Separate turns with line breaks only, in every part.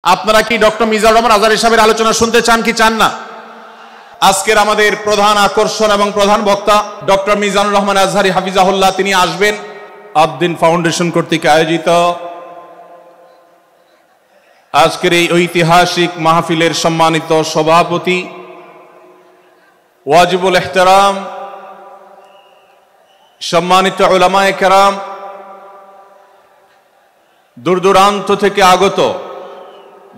আপনারা কি ডক্টর মিজানুর রহমান আজহারী সাহেবের আলোচনা শুনতে চান কি চান না? আজকের আমাদের প্রধান আকর্ষণ এবং প্রধান বক্তা ডক্টর মিজানুর রহমান আজহারী হাফিজাহুল্লাহ, তিনি আসবেন। আদ-দ্বীন ফাউন্ডেশন কর্তৃক আয়োজিত আজকের এই ঐতিহাসিক মাহফিলের সম্মানিত সভাপতি ওয়াজিবুল ইহতিরাম, সম্মানিত উলামায়ে কেরাম, দূর দূরান্ত থেকে আগত,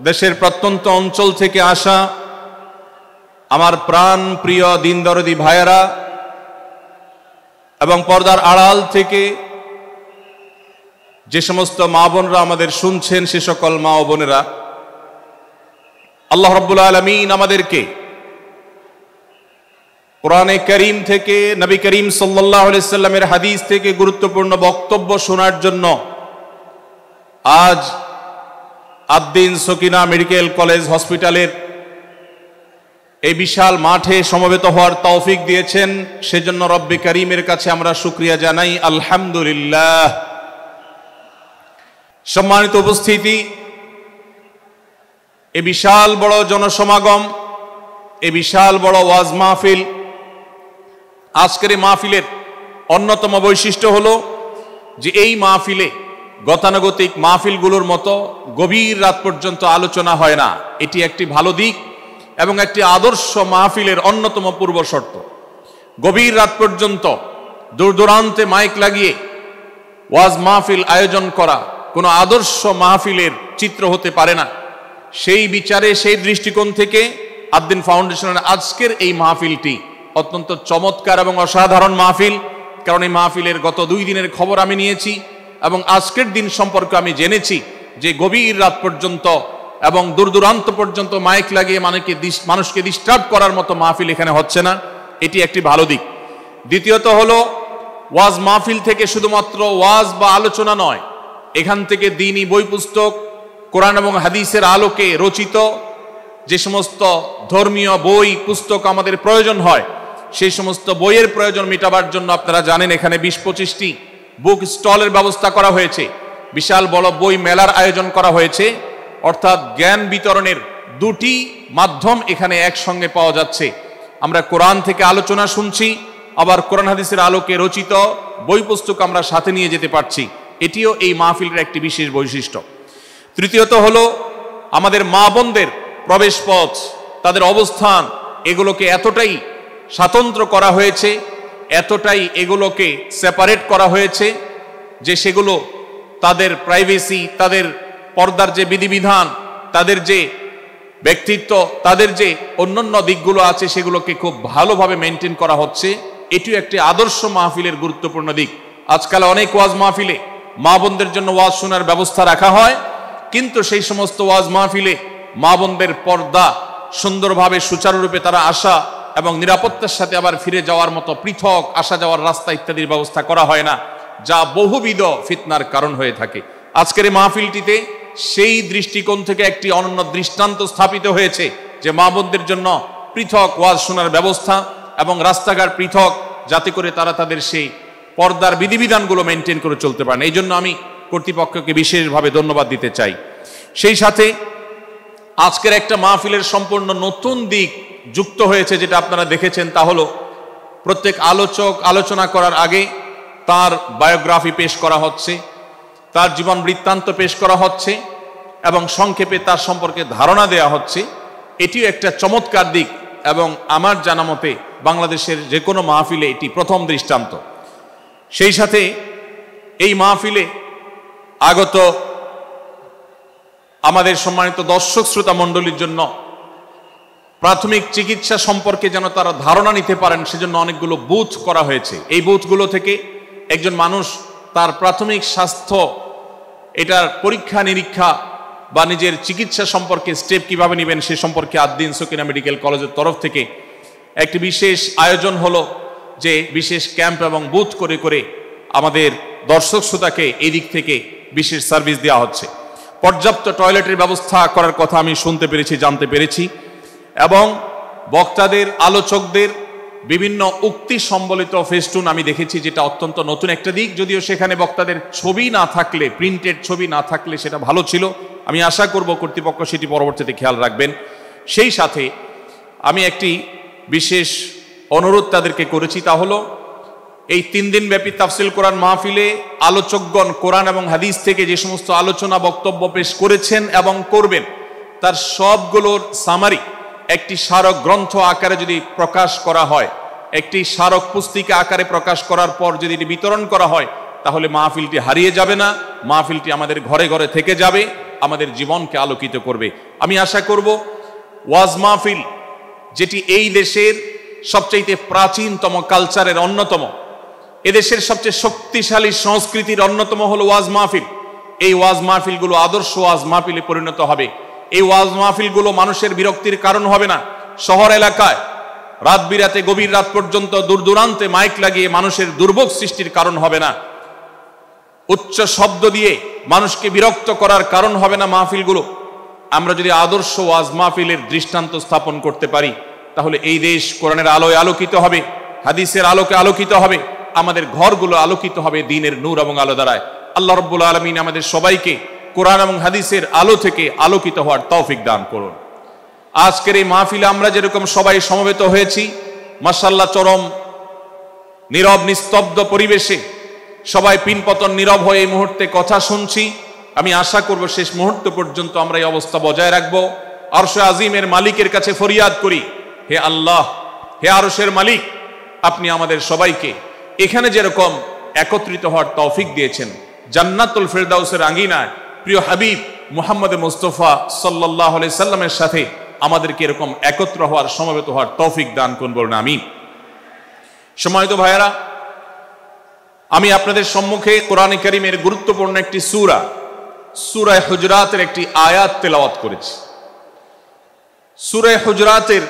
দেশের প্রত্যন্ত অঞ্চল থেকে আসা আমার প্রাণ প্রিয় দিন দরদি ভাইয়েরা এবং পর্দার আড়াল থেকে যে সমস্ত মা বোনরা আমাদের শুনছেন, সে সকল মা ও বোনেরা, আল্লাহ রাব্বুল আলামিন আমাদেরকে কোরআনে কারীম থেকে, নবী করিম সাল্লাল্লাহু আলাইহি সাল্লামের হাদিস থেকে গুরুত্বপূর্ণ বক্তব্য শোনার জন্য আজ আদ-দ্বীন সকিনা মেডিকেল কলেজ হসপিটালের এই বিশাল মাঠে সমবেত হওয়ার তৌফিক দিয়েছেন। সেজন্য রব্বে কারীমের কাছে আমরা শুকরিয়া জানাই, আলহামদুলিল্লাহ। সম্মানিত উপস্থিতি, এই বিশাল বড় জনসমাগম, এই বিশাল বড় ওয়াজ মাহফিল, আজকের এই মাহফিলের অন্যতম বৈশিষ্ট্য হলো যে এই মাহফিলে গতানুগতিক মাহফিলগুলোর মতো গভীর রাত পর্যন্ত আলোচনা হয় না। এটি একটি ভালো দিক এবং একটি আদর্শ মাহফিলের অন্যতম পূর্ব শর্ত। গভীর রাত পর্যন্ত দূর দূরান্তে মাইক লাগিয়ে ওয়াজ মাহফিল আয়োজন করা কোনো আদর্শ মাহফিলের চিত্র হতে পারে না। সেই বিচারে, সেই দৃষ্টিকোণ থেকে আদ-দ্বীন ফাউন্ডেশনের আজকের এই মাহফিলটি অত্যন্ত চমৎকার এবং অসাধারণ মাহফিল। কারণ এই মাহফিলের গত 2 দিনের খবর আমি নিয়েছি এবং আজকের দিন সম্পর্কে আমি জেনেছি যে গভীর রাত পর্যন্ত এবং দূর দূরান্ত পর্যন্ত মাইক লাগিয়ে মানুষকে ডিস্টার্ব করার মতো মাহফিল এখানে হচ্ছে না। এটি একটি ভালো দিক। দ্বিতীয়ত হলো, ওয়াজ মাহফিল থেকে শুধুমাত্র ওয়াজ বা আলোচনা নয়, এখান থেকে দ্বীনি বই পুস্তক, কোরআন এবং হাদিসের আলোকে রচিত যে সমস্ত ধর্মীয় বই পুস্তক আমাদের প্রয়োজন হয়, সেই সমস্ত বইয়ের প্রয়োজন মেটাবার জন্য আপনারা জানেন এখানে 20-25টি বুক স্টলের ব্যবস্থা করা হয়েছে। বিশাল বড় বই মেলার আয়োজন করা হয়েছে। অর্থাৎ জ্ঞান বিতরণের 2টি মাধ্যম এখানে একসঙ্গে পাওয়া যাচ্ছে। আমরা কোরআন থেকে আলোচনা শুনছি, আবার কোরআন হাদিসের আলোকে রচিত বই পুস্তক আমরা সাথে নিয়ে যেতে পারছি। এটিও এই মাহফিলের একটি বিশেষ বৈশিষ্ট্য। তৃতীয়ত হলো, আমাদের মা বোনদের প্রবেশ পথ, তাদের অবস্থান, এগুলোকে এতটাই স্বতন্ত্র করা হয়েছে, এতটাই এগুলোকে সেপারেট করা হয়েছে যে সেগুলো তাদের প্রাইভেসি, তাদের পর্দার যে বিধিবিধান, তাদের যে ব্যক্তিত্ব, তাদের যে অন্যান্য দিকগুলো আছে, সেগুলোকে খুব ভালোভাবে মেনটেন করা হচ্ছে। এটিও একটি আদর্শ মাহফিলের গুরুত্বপূর্ণ দিক। আজকাল অনেক ওয়াজ মাহফিলে মা বোনদের জন্য ওয়াজ শোনার ব্যবস্থা রাখা হয়, কিন্তু সেই সমস্ত ওয়াজ মাহফিলে মা বোনদের পর্দা সুন্দরভাবে সুচারুরূপে তারা আসা এবং নিরাপত্তার সাথে আবার ফিরে যাওয়ার মতো পৃথক আসা যাওয়ার রাস্তা ইত্যাদির ব্যবস্থা করা হয় না, যা বহুবিধ ফিতনার কারণ হয়ে থাকে। আজকের এই মাহফিলটিতে সেই দৃষ্টিকোণ থেকে একটি অনন্য দৃষ্টান্ত স্থাপিত হয়েছে যে মা বোনদের জন্য পৃথক ওয়াজ শোনার ব্যবস্থা এবং রাস্তাঘাট পৃথক, যাতে করে তারা তাদের সেই পর্দার বিধিবিধানগুলো মেনটেন করে চলতে পারেন। এই জন্য আমি কর্তৃপক্ষকে বিশেষভাবে ধন্যবাদ দিতে চাই। সেই সাথে আজকের একটা মাহফিলের সম্পূর্ণ নতুন দিক যুক্ত হয়েছে, যেটা আপনারা দেখেছেন, তা হলো প্রত্যেক আলোচক আলোচনা করার আগে তার বায়োগ্রাফি পেশ করা হচ্ছে, তার জীবন বৃত্তান্ত পেশ করা হচ্ছে এবং সংক্ষেপে তার সম্পর্কে ধারণা দেয়া হচ্ছে। এটিও একটা চমৎকার দিক এবং আমার জানা মতে বাংলাদেশের যে কোনো মাহফিলে এটি প্রথম দৃষ্টান্ত। সেই সাথে এই মাহফিলে আগত আমাদের সম্মানিত দর্শক শ্রোতা মণ্ডলীর জন্য প্রাথমিক চিকিৎসা সম্পর্কে যেন তারা ধারণা নিতে পারেন, সেজন্য অনেকগুলো বুথ করা হয়েছে। এই বুথগুলো থেকে একজন মানুষ তার প্রাথমিক স্বাস্থ্য, এটার পরীক্ষা নিরীক্ষা বা নিজের চিকিৎসা সম্পর্কে স্টেপ কিভাবে নেবেন সে সম্পর্কে আদ-দ্বীন সকিনা মেডিকেল কলেজের তরফ থেকে একটি বিশেষ আয়োজন হলো, যে বিশেষ ক্যাম্প এবং বুথ করে করে আমাদের দর্শক শ্রোতাকে এই দিক থেকে বিশেষ সার্ভিস দেওয়া হচ্ছে। পর্যাপ্ত টয়লেটের ব্যবস্থা করার কথা আমি শুনতে পেরেছি, জানতে পেরেছি, এবং বক্তাদের, আলোচকদের বিভিন্ন উক্তি সম্বলিত ফেস্টুন আমি দেখেছি, যেটা অত্যন্ত নতুন একটা দিক। যদিও সেখানে বক্তাদের ছবি না থাকলে, প্রিন্টেড ছবি না থাকলে সেটা ভালো ছিল, আমি আশা করব কর্তৃপক্ষ সেটি পরবর্তীতে খেয়াল রাখবেন। সেই সাথে আমি একটি বিশেষ অনুরোধ তাদেরকে করেছি, তা হলো এই 3 দিন ব্যাপী তাফসিল কোরআন মাহফিলে আলোচকগণ কোরআন এবং হাদিস থেকে যে সমস্ত আলোচনা বক্তব্য পেশ করেছেন এবং করবেন, তার সবগুলোর সামারি একটি স্মারক গ্রন্থ আকারে যদি প্রকাশ করা হয়, একটি স্মারক পুস্তিকা আকারে প্রকাশ করার পর যদি এটি বিতরণ করা হয়, তাহলে মাহফিলটি হারিয়ে যাবে না, মাহফিলটি আমাদের ঘরে ঘরে থেকে যাবে, আমাদের জীবনকে আলোকিত করবে। আমি আশা করব ওয়াজ মাহফিল, যেটি এই দেশের সবচেয়ে প্রাচীনতম কালচারের অন্যতম, এদেশের সবচেয়ে শক্তিশালী সংস্কৃতির অন্যতম হলো ওয়াজ মাহফিল। এই ওয়াজ মাহফিলগুলো আদর্শ ওয়াজ মাহফিলে পরিণত হবে। এই ওয়াজ মাহফিলগুলো মানুষের বিরক্তির কারণ হবে না। শহর এলাকায় রাত বিরাতে গভীর রাত পর্যন্ত দূর দূরান্তে মাইক লাগিয়ে মানুষের দুর্ভোগ সৃষ্টির কারণ হবে না। উচ্চ শব্দ দিয়ে মানুষকে বিরক্ত করার কারণ হবে না মাহফিলগুলো। আমরা যদি আদর্শ ওয়াজ মাহফিলের দৃষ্টান্ত স্থাপন করতে পারি, তাহলে এই দেশ কোরআনের আলোয় আলোকিত হবে, হাদিসের আলোকে আলোকিত হবে, আমাদের ঘরগুলো আলোকিত হবে দ্বীনের নূর এবং আলো দ্বারায়। আল্লাহ রাব্বুল আলামিন আমাদের সবাইকে কোরআন এবং হাদিসের আলো থেকে আলোকিত হওয়ার তৌফিক দান করুন। আজকের এই মাহফিলে আমরা যেরকম সবাই সমবেত হয়েছি, মাশাআল্লাহ চরম নীরব নিস্তব্ধ পরিবেশে সবাই পিনপতন নীরব হয়ে এই মুহূর্তে কথা শুনছি। আমি আশা করব শেষ মুহূর্ত পর্যন্ত আমরা এই অবস্থা বজায় রাখবো। আরশে আজিমের মালিকের কাছে ফরিয়াদ করি, হে আল্লাহ, হে আরশের মালিক, আপনি আমাদের সবাইকে এখানে যেরকম একত্রিত হওয়ার তৌফিক দিয়েছেন, জান্নাতুল ফেরদাউসের আঙ্গিনায় প্রিয় হাবিব মুহাম্মদ মুস্তাফা সাল্লাল্লাহু আলাইহি সাল্লামের সাথে আমাদেরকে এরকম একত্র হওয়ার, সমবেত হওয়ার তৌফিক দান করুন, বলুন আমিন। সম্মানিত ভাইয়েরা, আমি আপনাদের সম্মুখে কোরআনে কারীমের গুরুত্বপূর্ণ একটি সূরা, সূরা হুজরাতের একটি আয়াত তেলাওয়াত করেছি। সূরা হুজরাতের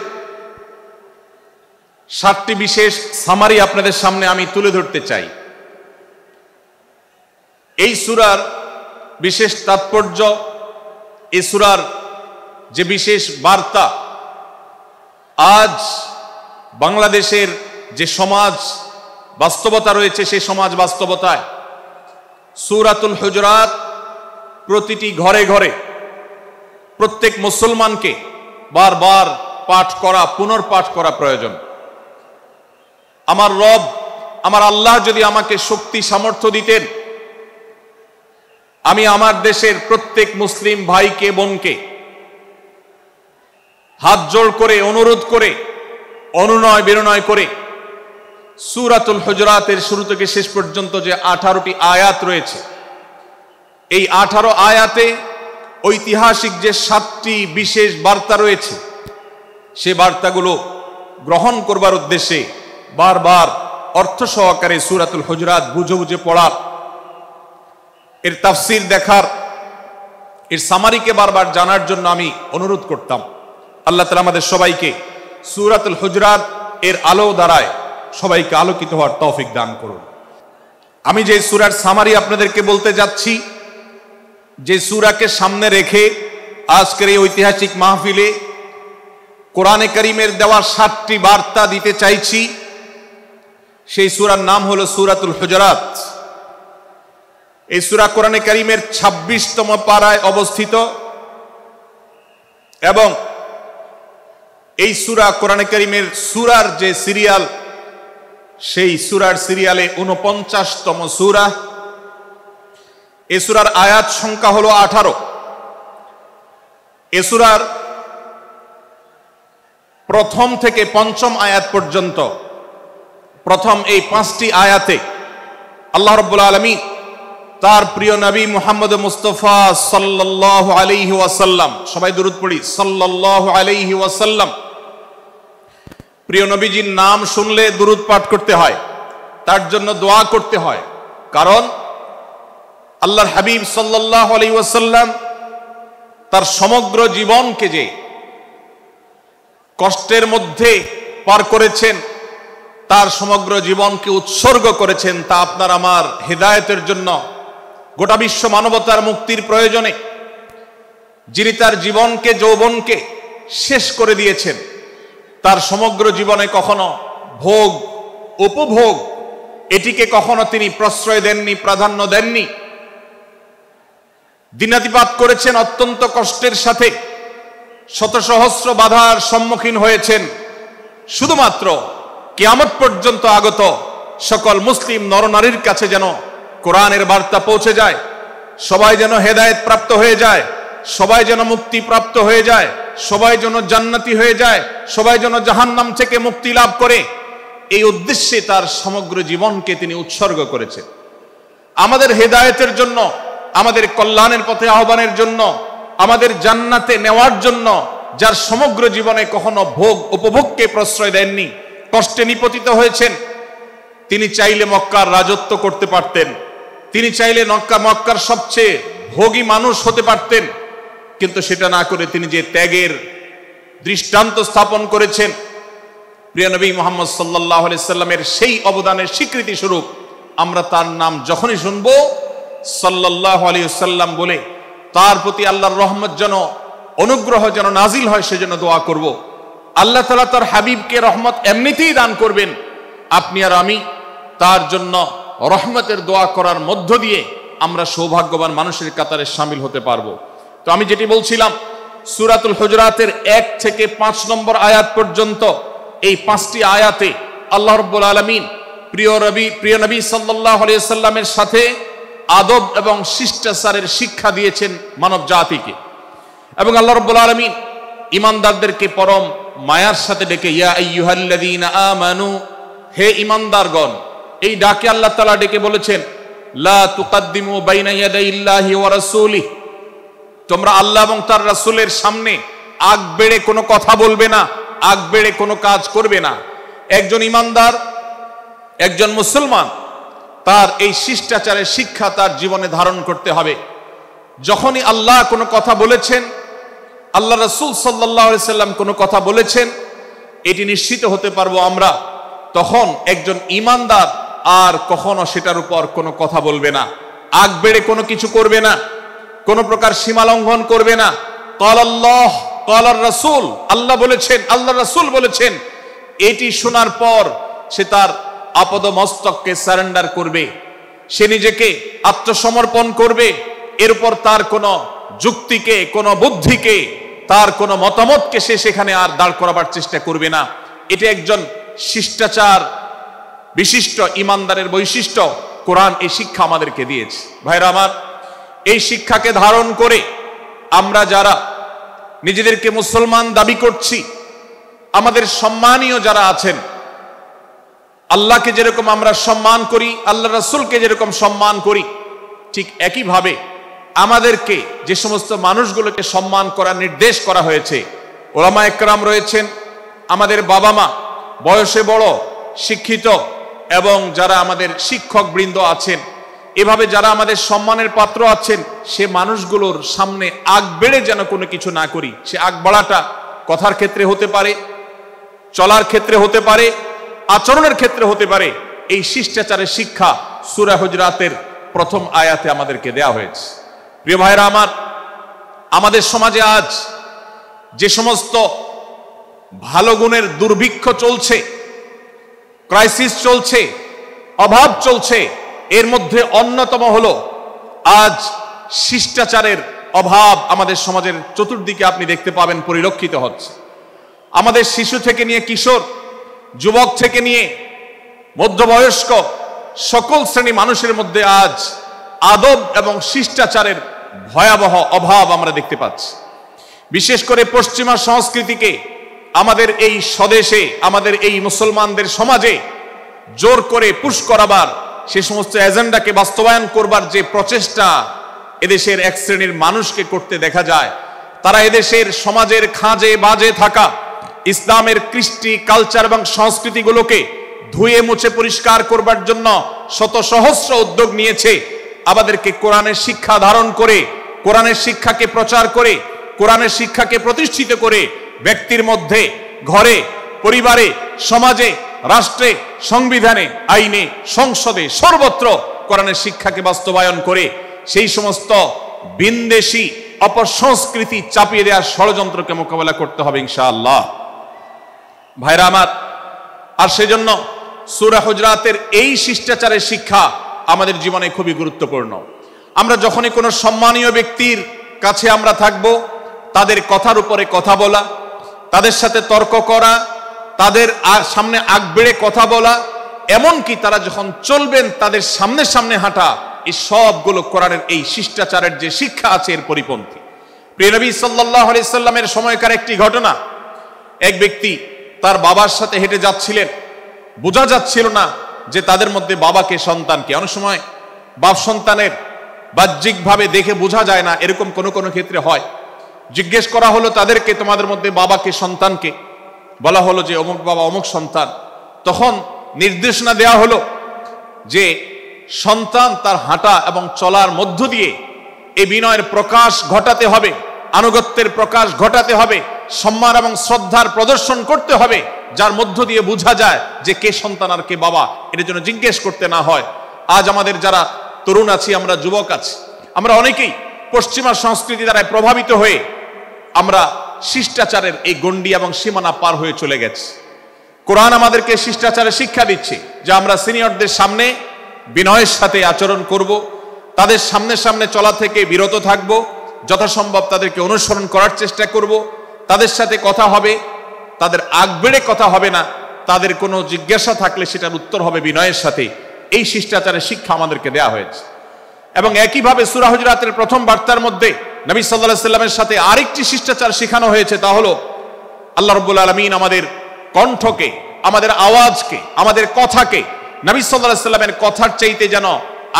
7টি বিশেষ সামারি আপনাদের সামনে আমি তুলে ধরতে চাই। এই সূরার বিশেষ তাৎপর্য, এই সূরার যে বিশেষ বার্তা, আজ বাংলাদেশের যে সমাজ বাস্তবতা রয়েছে, সেই সমাজ বাস্তবতায় সূরাতুল হুজরাত প্রতিটি ঘরে ঘরে প্রত্যেক মুসলমানকে বারবার পাঠ করা, পুনর্পাঠ করা প্রয়োজন। আমার রব, আমার আল্লাহ যদি আমাকে শক্তি সামর্থ্য দিতেন, আমি আমার দেশের প্রত্যেক মুসলিম ভাইকে বোনকে হাত জোড় করে, অনুরোধ করে, অনুনয় বিনয় করে সূরাতুল হুজরাতের শুরু থেকে শেষ পর্যন্ত যে 18টি আয়াত রয়েছে, এই 18 আয়াতে ঐতিহাসিক যে 7টি বিশেষ বার্তা রয়েছে, সে বার্তাগুলো গ্রহণ করবার উদ্দেশ্যে বারবার অর্থ সহকারে সূরাতুল হুজরাত বুঝে বুঝে পড়ার, এর তাফসীর দেখার, এর সামারিকে বারবার জানার জন্য আমি অনুরোধ করতাম। আল্লাহ তাআলা আমাদের সবাইকে সূরাতুল হুজরাত এর আলো দ্বারায় সবাইকে আলোকিত হওয়ার তৌফিক দান করুন। আমি যে সূরার সামারি আপনাদেরকে বলতে যাচ্ছি, যে সূরাকে সামনে রেখে আজকের এই ঐতিহাসিক মাহফিলে কোরআনে কারীমের দেওয়া 7টি বার্তা দিতে চাইছি, সেই সূরার নাম হলো সূরাতুল হুজরাত। এই সূরা কোরআনে কারীমের 26তম পারায় অবস্থিত এবং এই সূরা কোরআনে কারীমের সূরার যে সিরিয়াল, সেই সূরার সিরিয়ালে 49তম সূরা। এই সূরার আয়াত সংখ্যা হলো 18। এই সূরার প্রথম থেকে পঞ্চম আয়াত পর্যন্ত, প্রথম এই 5টি আয়াতে আল্লাহ রাব্বুল আলামিন তার প্রিয় নবী মুহাম্মদ মুস্তাফা সাল্লাল্লাহু আলাইহি ওয়াসাল্লাম, সবাই দুরূদ পড়ি, সাল্লাল্লাহু আলাইহি ওয়াসাল্লাম, প্রিয় নবীজির নাম শুনলে দুরূদ পাঠ করতে হয়, তার জন্য দোয়া করতে হয়। কারণ আল্লাহর হাবিব সাল্লাল্লাহু আলাইহি ওয়াসাল্লাম তার সমগ্র জীবনকে যে কষ্টের মধ্যে পার করেছেন, তার সমগ্র জীবনকে উৎসর্গ করেছেন, তা আপনার আমার হেদায়েতের জন্য, গোটা বিশ্ব মানবতার মুক্তির প্রয়োজনে। যিনি তার জীবনকে, যৌবনকে শেষ করে দিয়েছেন, তার সমগ্র জীবনে কখনো ভোগ, উপভোগ, এটিকে কখনো তিনি প্রশ্রয় দেননি, প্রাধান্য দেননি। দিনাতিপাত করেছেন অত্যন্ত কষ্টের সাথে, শত সহস্র বাধার সম্মুখীন হয়েছেন, শুধুমাত্র কিয়ামত পর্যন্ত আগত সকল মুসলিম নরনারীর কাছে যেন কোরআনের বার্তা পৌঁছে যায়, সবাই যেন হেদায়েত প্রাপ্ত হয়ে যায়, সবাই যেন মুক্তি প্রাপ্ত হয়ে যায়, সবাই যেন জান্নাতি হয়ে যায়, সবাই যেন জাহান্নাম থেকে মুক্তি লাভ করে, এই উদ্দেশ্যে তার সমগ্র জীবনকে তিনি উৎসর্গ করেছেন। আমাদের হেদায়েতের জন্য, আমাদের কল্যাণের পথে আহ্বানের জন্য, আমাদের জান্নাতে নেওয়ার জন্য, যার সমগ্র জীবনে কখনো ভোগ উপভোগকে প্রশ্রয় দেননি, কষ্টে নিপতিত হয়েছেন, তিনি চাইলে মক্কার রাজত্ব করতে পারতেন, তিনি চাইলে মক্কার সবচেয়ে ভোগী মানুষ হতে পারতেন, কিন্তু সেটা না করে তিনি যে ত্যাগের দৃষ্টান্ত স্থাপন করেছেন, প্রিয় নবী মুহাম্মদ সাল্লাল্লাহু আলাইহি সাল্লামের সেই অবদানের স্বীকৃতি স্বরূপ আমরা তার নাম যখনই শুনব সাল্লাল্লাহু আলাইহি সাল্লাম বলে তার প্রতি আল্লাহর রহমত যেন, অনুগ্রহ যেন নাজিল হয় সেজন্য দোয়া করব। আল্লাহ তাআলা তার হাবিবকে রহমত এমনিতেই দান করবেন, আপনি আর আমি তার জন্য রহমতের দোয়া করার মধ্য দিয়ে আমরা সৌভাগ্যবান মানুষের কাতারে শামিল হতে পারবো। তো আমি যেটি বলছিলাম, সূরাতুল হুজুরাতের 1 থেকে 5 নম্বর আয়াত পর্যন্ত এই 5টি আয়াতে আল্লাহ রাব্বুল আলামিন প্রিয় নবী সাল্লাল্লাহু আলাইহি সাল্লামের সাথে আদব এবং শিষ্টাচারের শিক্ষা দিয়েছেন মানব জাতিকে, এবং আল্লাহ রাব্বুল আলামিন ঈমানদারদেরকে পরম মায়ার সাথে ডেকে ইয়া আইয়ুহাল্লাযীনা আমানু, হে ঈমানদারগণ, এই ডাকে আল্লাহ তাআলা ডেকে বলেছেন লা তুকাদ্দিমু বাইনা ইয়াদাইল্লাহি ওয়া রাসূলিহি, তোমরা আল্লাহ এবং তার রাসূলের সামনে আগ বেড়ে কোনো কথা বলবে না, আগ বেড়ে কোনো কাজ করবে না। একজন ঈমানদার, একজন মুসলমান, তার এই শিষ্টাচারের শিক্ষা তার জীবনে ধারণ করতে হবে। যখনই আল্লাহ কোনো কথা বলেছেন, আল্লাহ রাসূল সাল্লাল্লাহু আলাইহি সাল্লাম কোনো কথা বলেছেন, এটি নিশ্চিত হতে পারবো আমরা, তখন একজন ঈমানদার আর কখনো সেটার উপর কোনো কথা বলবে না, আগ বেড়ে কোনো কিছু করবে না, কোনো প্রকার সীমা লঙ্ঘন করবে না। ক্বালাল্লাহ ক্বালার রাসূল, আল্লাহ বলেছেন, আল্লাহ রাসূল বলেছেন, এটি শোনার পর সে তার আপদ মস্তককে সারেন্ডার করবে, সে নিজেকে আত্মসমর্পণ করবে। এরপর তার কোনো যুক্তিকে, কোনো বুদ্ধিকে, তার কোনো মতামতকে সে সেখানে আর দাঁড় করাবার চেষ্টা করবে না। এটা একজন শিষ্টাচার বিশিষ্ট ঈমানদারের বৈশিষ্ট্য। কোরআন এই শিক্ষা আমাদেরকে দিয়েছে। ভাইরা আমার, এই শিক্ষাকে ধারণ করে আমরা যারা নিজেদেরকে মুসলমান দাবি করছি, আমাদের সম্মানীয় যারা আছেন, আল্লাহকে যেরকম আমরা সম্মান করি, আল্লাহ রাসূলকে যেরকম সম্মান করি, ঠিক একইভাবে আমাদেরকে যে সমস্ত মানুষগুলোকে সম্মান করার নির্দেশ করা হয়েছে, ওলামা একরাম রয়েছেন, আমাদের বাবা মা, বয়সে বড়, শিক্ষিত, এবং যারা আমাদের শিক্ষক বৃন্দ আছেন, এভাবে যারা আমাদের সম্মানের পাত্র আছেন, সে মানুষগুলোর সামনে আগ বেড়ে যেন কোনো কিছু না করি। সে আগ বাড়াটা কথার ক্ষেত্রে হতে পারে, চলার ক্ষেত্রে হতে পারে, আচরণের ক্ষেত্রে হতে পারে। এই শিষ্টাচারের শিক্ষা সূরা হুজুরাতের প্রথম আয়াতে আমাদেরকে দেয়া হয়েছে। প্রিয় ভাইরা আমার, আমাদের সমাজে আজ যে সমস্ত ভালো গুণের দুর্ভিক্ষ চলছে, ক্রাইসিস চলছে, অভাব চলছে, এর মধ্যে অন্যতম হলো আজ শিষ্টাচারের অভাব। আমাদের সমাজের চতুর্দিকে আপনি দেখতে পাবেন পরিলক্ষিত হচ্ছে। আমাদের শিশু থেকে নিয়ে কিশোর, যুবক থেকে নিয়ে মধ্যবয়স্ক, সকল শ্রেণী মানুষের মধ্যে আজ আদব এবং শিষ্টাচারের ভয়াবহ অভাব আমরা দেখতে পাচ্ছি। বিশেষ করে পশ্চিমা সংস্কৃতিকে আমাদের এই স্বদেশে, আমাদের এই মুসলমানদের সমাজে জোর করে পুশ করাবার, সে সমস্ত এজেন্ডাকে বাস্তবায়ন করবার যে প্রচেষ্টা এদেশের এক শ্রেণীর মানুষকে করতে দেখা যায়, তারা এদেশের সমাজের খাঁজে বাজে থাকা ইসলামের কৃষ্টি, কালচার এবং সংস্কৃতিগুলোকে ধুয়ে মুছে পরিষ্কার করবার জন্য শত সহস্র উদ্যোগ নিয়েছে। আমাদেরকে কোরআনের শিক্ষা ধারণ করে, কোরআনের শিক্ষাকে প্রচার করে, কোরআনের শিক্ষাকে প্রতিষ্ঠিত করে ব্যক্তির মধ্যে, ঘরে, পরিবারে, সমাজে, রাষ্ট্রে, সংবিধানে, আইনে, সংসদে, সর্বত্র কোরআনের শিক্ষাকে বাস্তবায়ন করে সেই সমস্ত বিন্দেশী অপসংস্কৃতি চাপিয়ে দেওয়ার ষড়যন্ত্রকে মোকাবেলা করতে হবে ইনশাআল্লাহ। ভাইরা আমার, আর সেজন্য সূরা হুজুরাতের এই শিষ্টাচারের শিক্ষা আমাদের জীবনে খুবই গুরুত্বপূর্ণ। আমরা যখনই কোনো সম্মানীয় ব্যক্তির কাছে আমরা থাকব, তাদের কথার উপরে কথা বলা, তাদের সাথে তর্ক করা, তাদের সামনে আগ বেড়ে কথা বলা, এমনকি তারা যখন চলবেন তাদের সামনে সামনে হাঁটা, এই সবগুলো কোরআনের এই শিষ্টাচারের যে শিক্ষা আছে এর পরিপন্থী। প্রিয় নবী সাল্লাল্লাহু আলাইহি সাল্লামের সময়কার একটি ঘটনা, এক ব্যক্তি তার বাবার সাথে হেঁটে যাচ্ছিলেন, বোঝা যাচ্ছিল না যে তাদের মধ্যে বাবাকে সন্তানকে। অনেক সময় বাপ সন্তানের বাহ্যিকভাবে দেখে বোঝা যায় না, এরকম কোনো কোনো ক্ষেত্রে হয়। জিজ্ঞেস করা হলো তাদেরকে, তোমাদের মধ্যে বাবাকে সন্তানকে? বলা হলো যে অমুক বাবা অমুক সন্তান। তখন নির্দেশনা দেয়া হলো যে সন্তান তার হাঁটা এবং চলার মধ্য দিয়ে এই বিনয়ের প্রকাশ ঘটাতে হবে, আনুগত্যের প্রকাশ ঘটাতে হবে, সম্মান এবং শ্রদ্ধার প্রদর্শন করতে হবে, যার মধ্য দিয়ে বোঝা যায় যে কে সন্তান আর কে বাবা, এর জন্য জিজ্ঞেস করতে না হয়। আজ আমাদের যারা তরুণ আছি, আমরা যুবক আছি, আমরা অনেকেই পশ্চিমা সংস্কৃতি দ্বারা প্রভাবিত হয়ে আমরা শিষ্টাচারের এই গণ্ডি এবং সীমানা পার হয়ে চলে গেছি। কোরআন আমাদেরকে শিষ্টাচারের শিক্ষা দিচ্ছে যে আমরা সিনিয়রদের সামনে বিনয়ের সাথে আচরণ করব, তাদের সামনে সামনে চলা থেকে বিরত থাকব, যথাসম্ভব তাদেরকে অনুসরণ করার চেষ্টা করব, তাদের সাথে কথা হবে, তাদের আগ বেড়ে কথা হবে না, তাদের কোনো জিজ্ঞাসা থাকলে সেটার উত্তর হবে বিনয়ের সাথে। এই শিষ্টাচারের শিক্ষা আমাদেরকে দেয়া hয়েছে। এবং একইভাবে সূরা হুজুরাতের প্রথম বার্তার মধ্যে নবী সাল্লাল্লাহু আলাইহি সাল্লামের সাথে আরেকটি শিষ্টাচার শেখানো হয়েছে, তা হলো আল্লাহ রাব্বুল আলামিন আমাদের কণ্ঠকে, আমাদের আওয়াজকে, আমাদের কথাকে নবী সাল্লাল্লাহু আলাইহি সাল্লামের কথার চাইতে যেন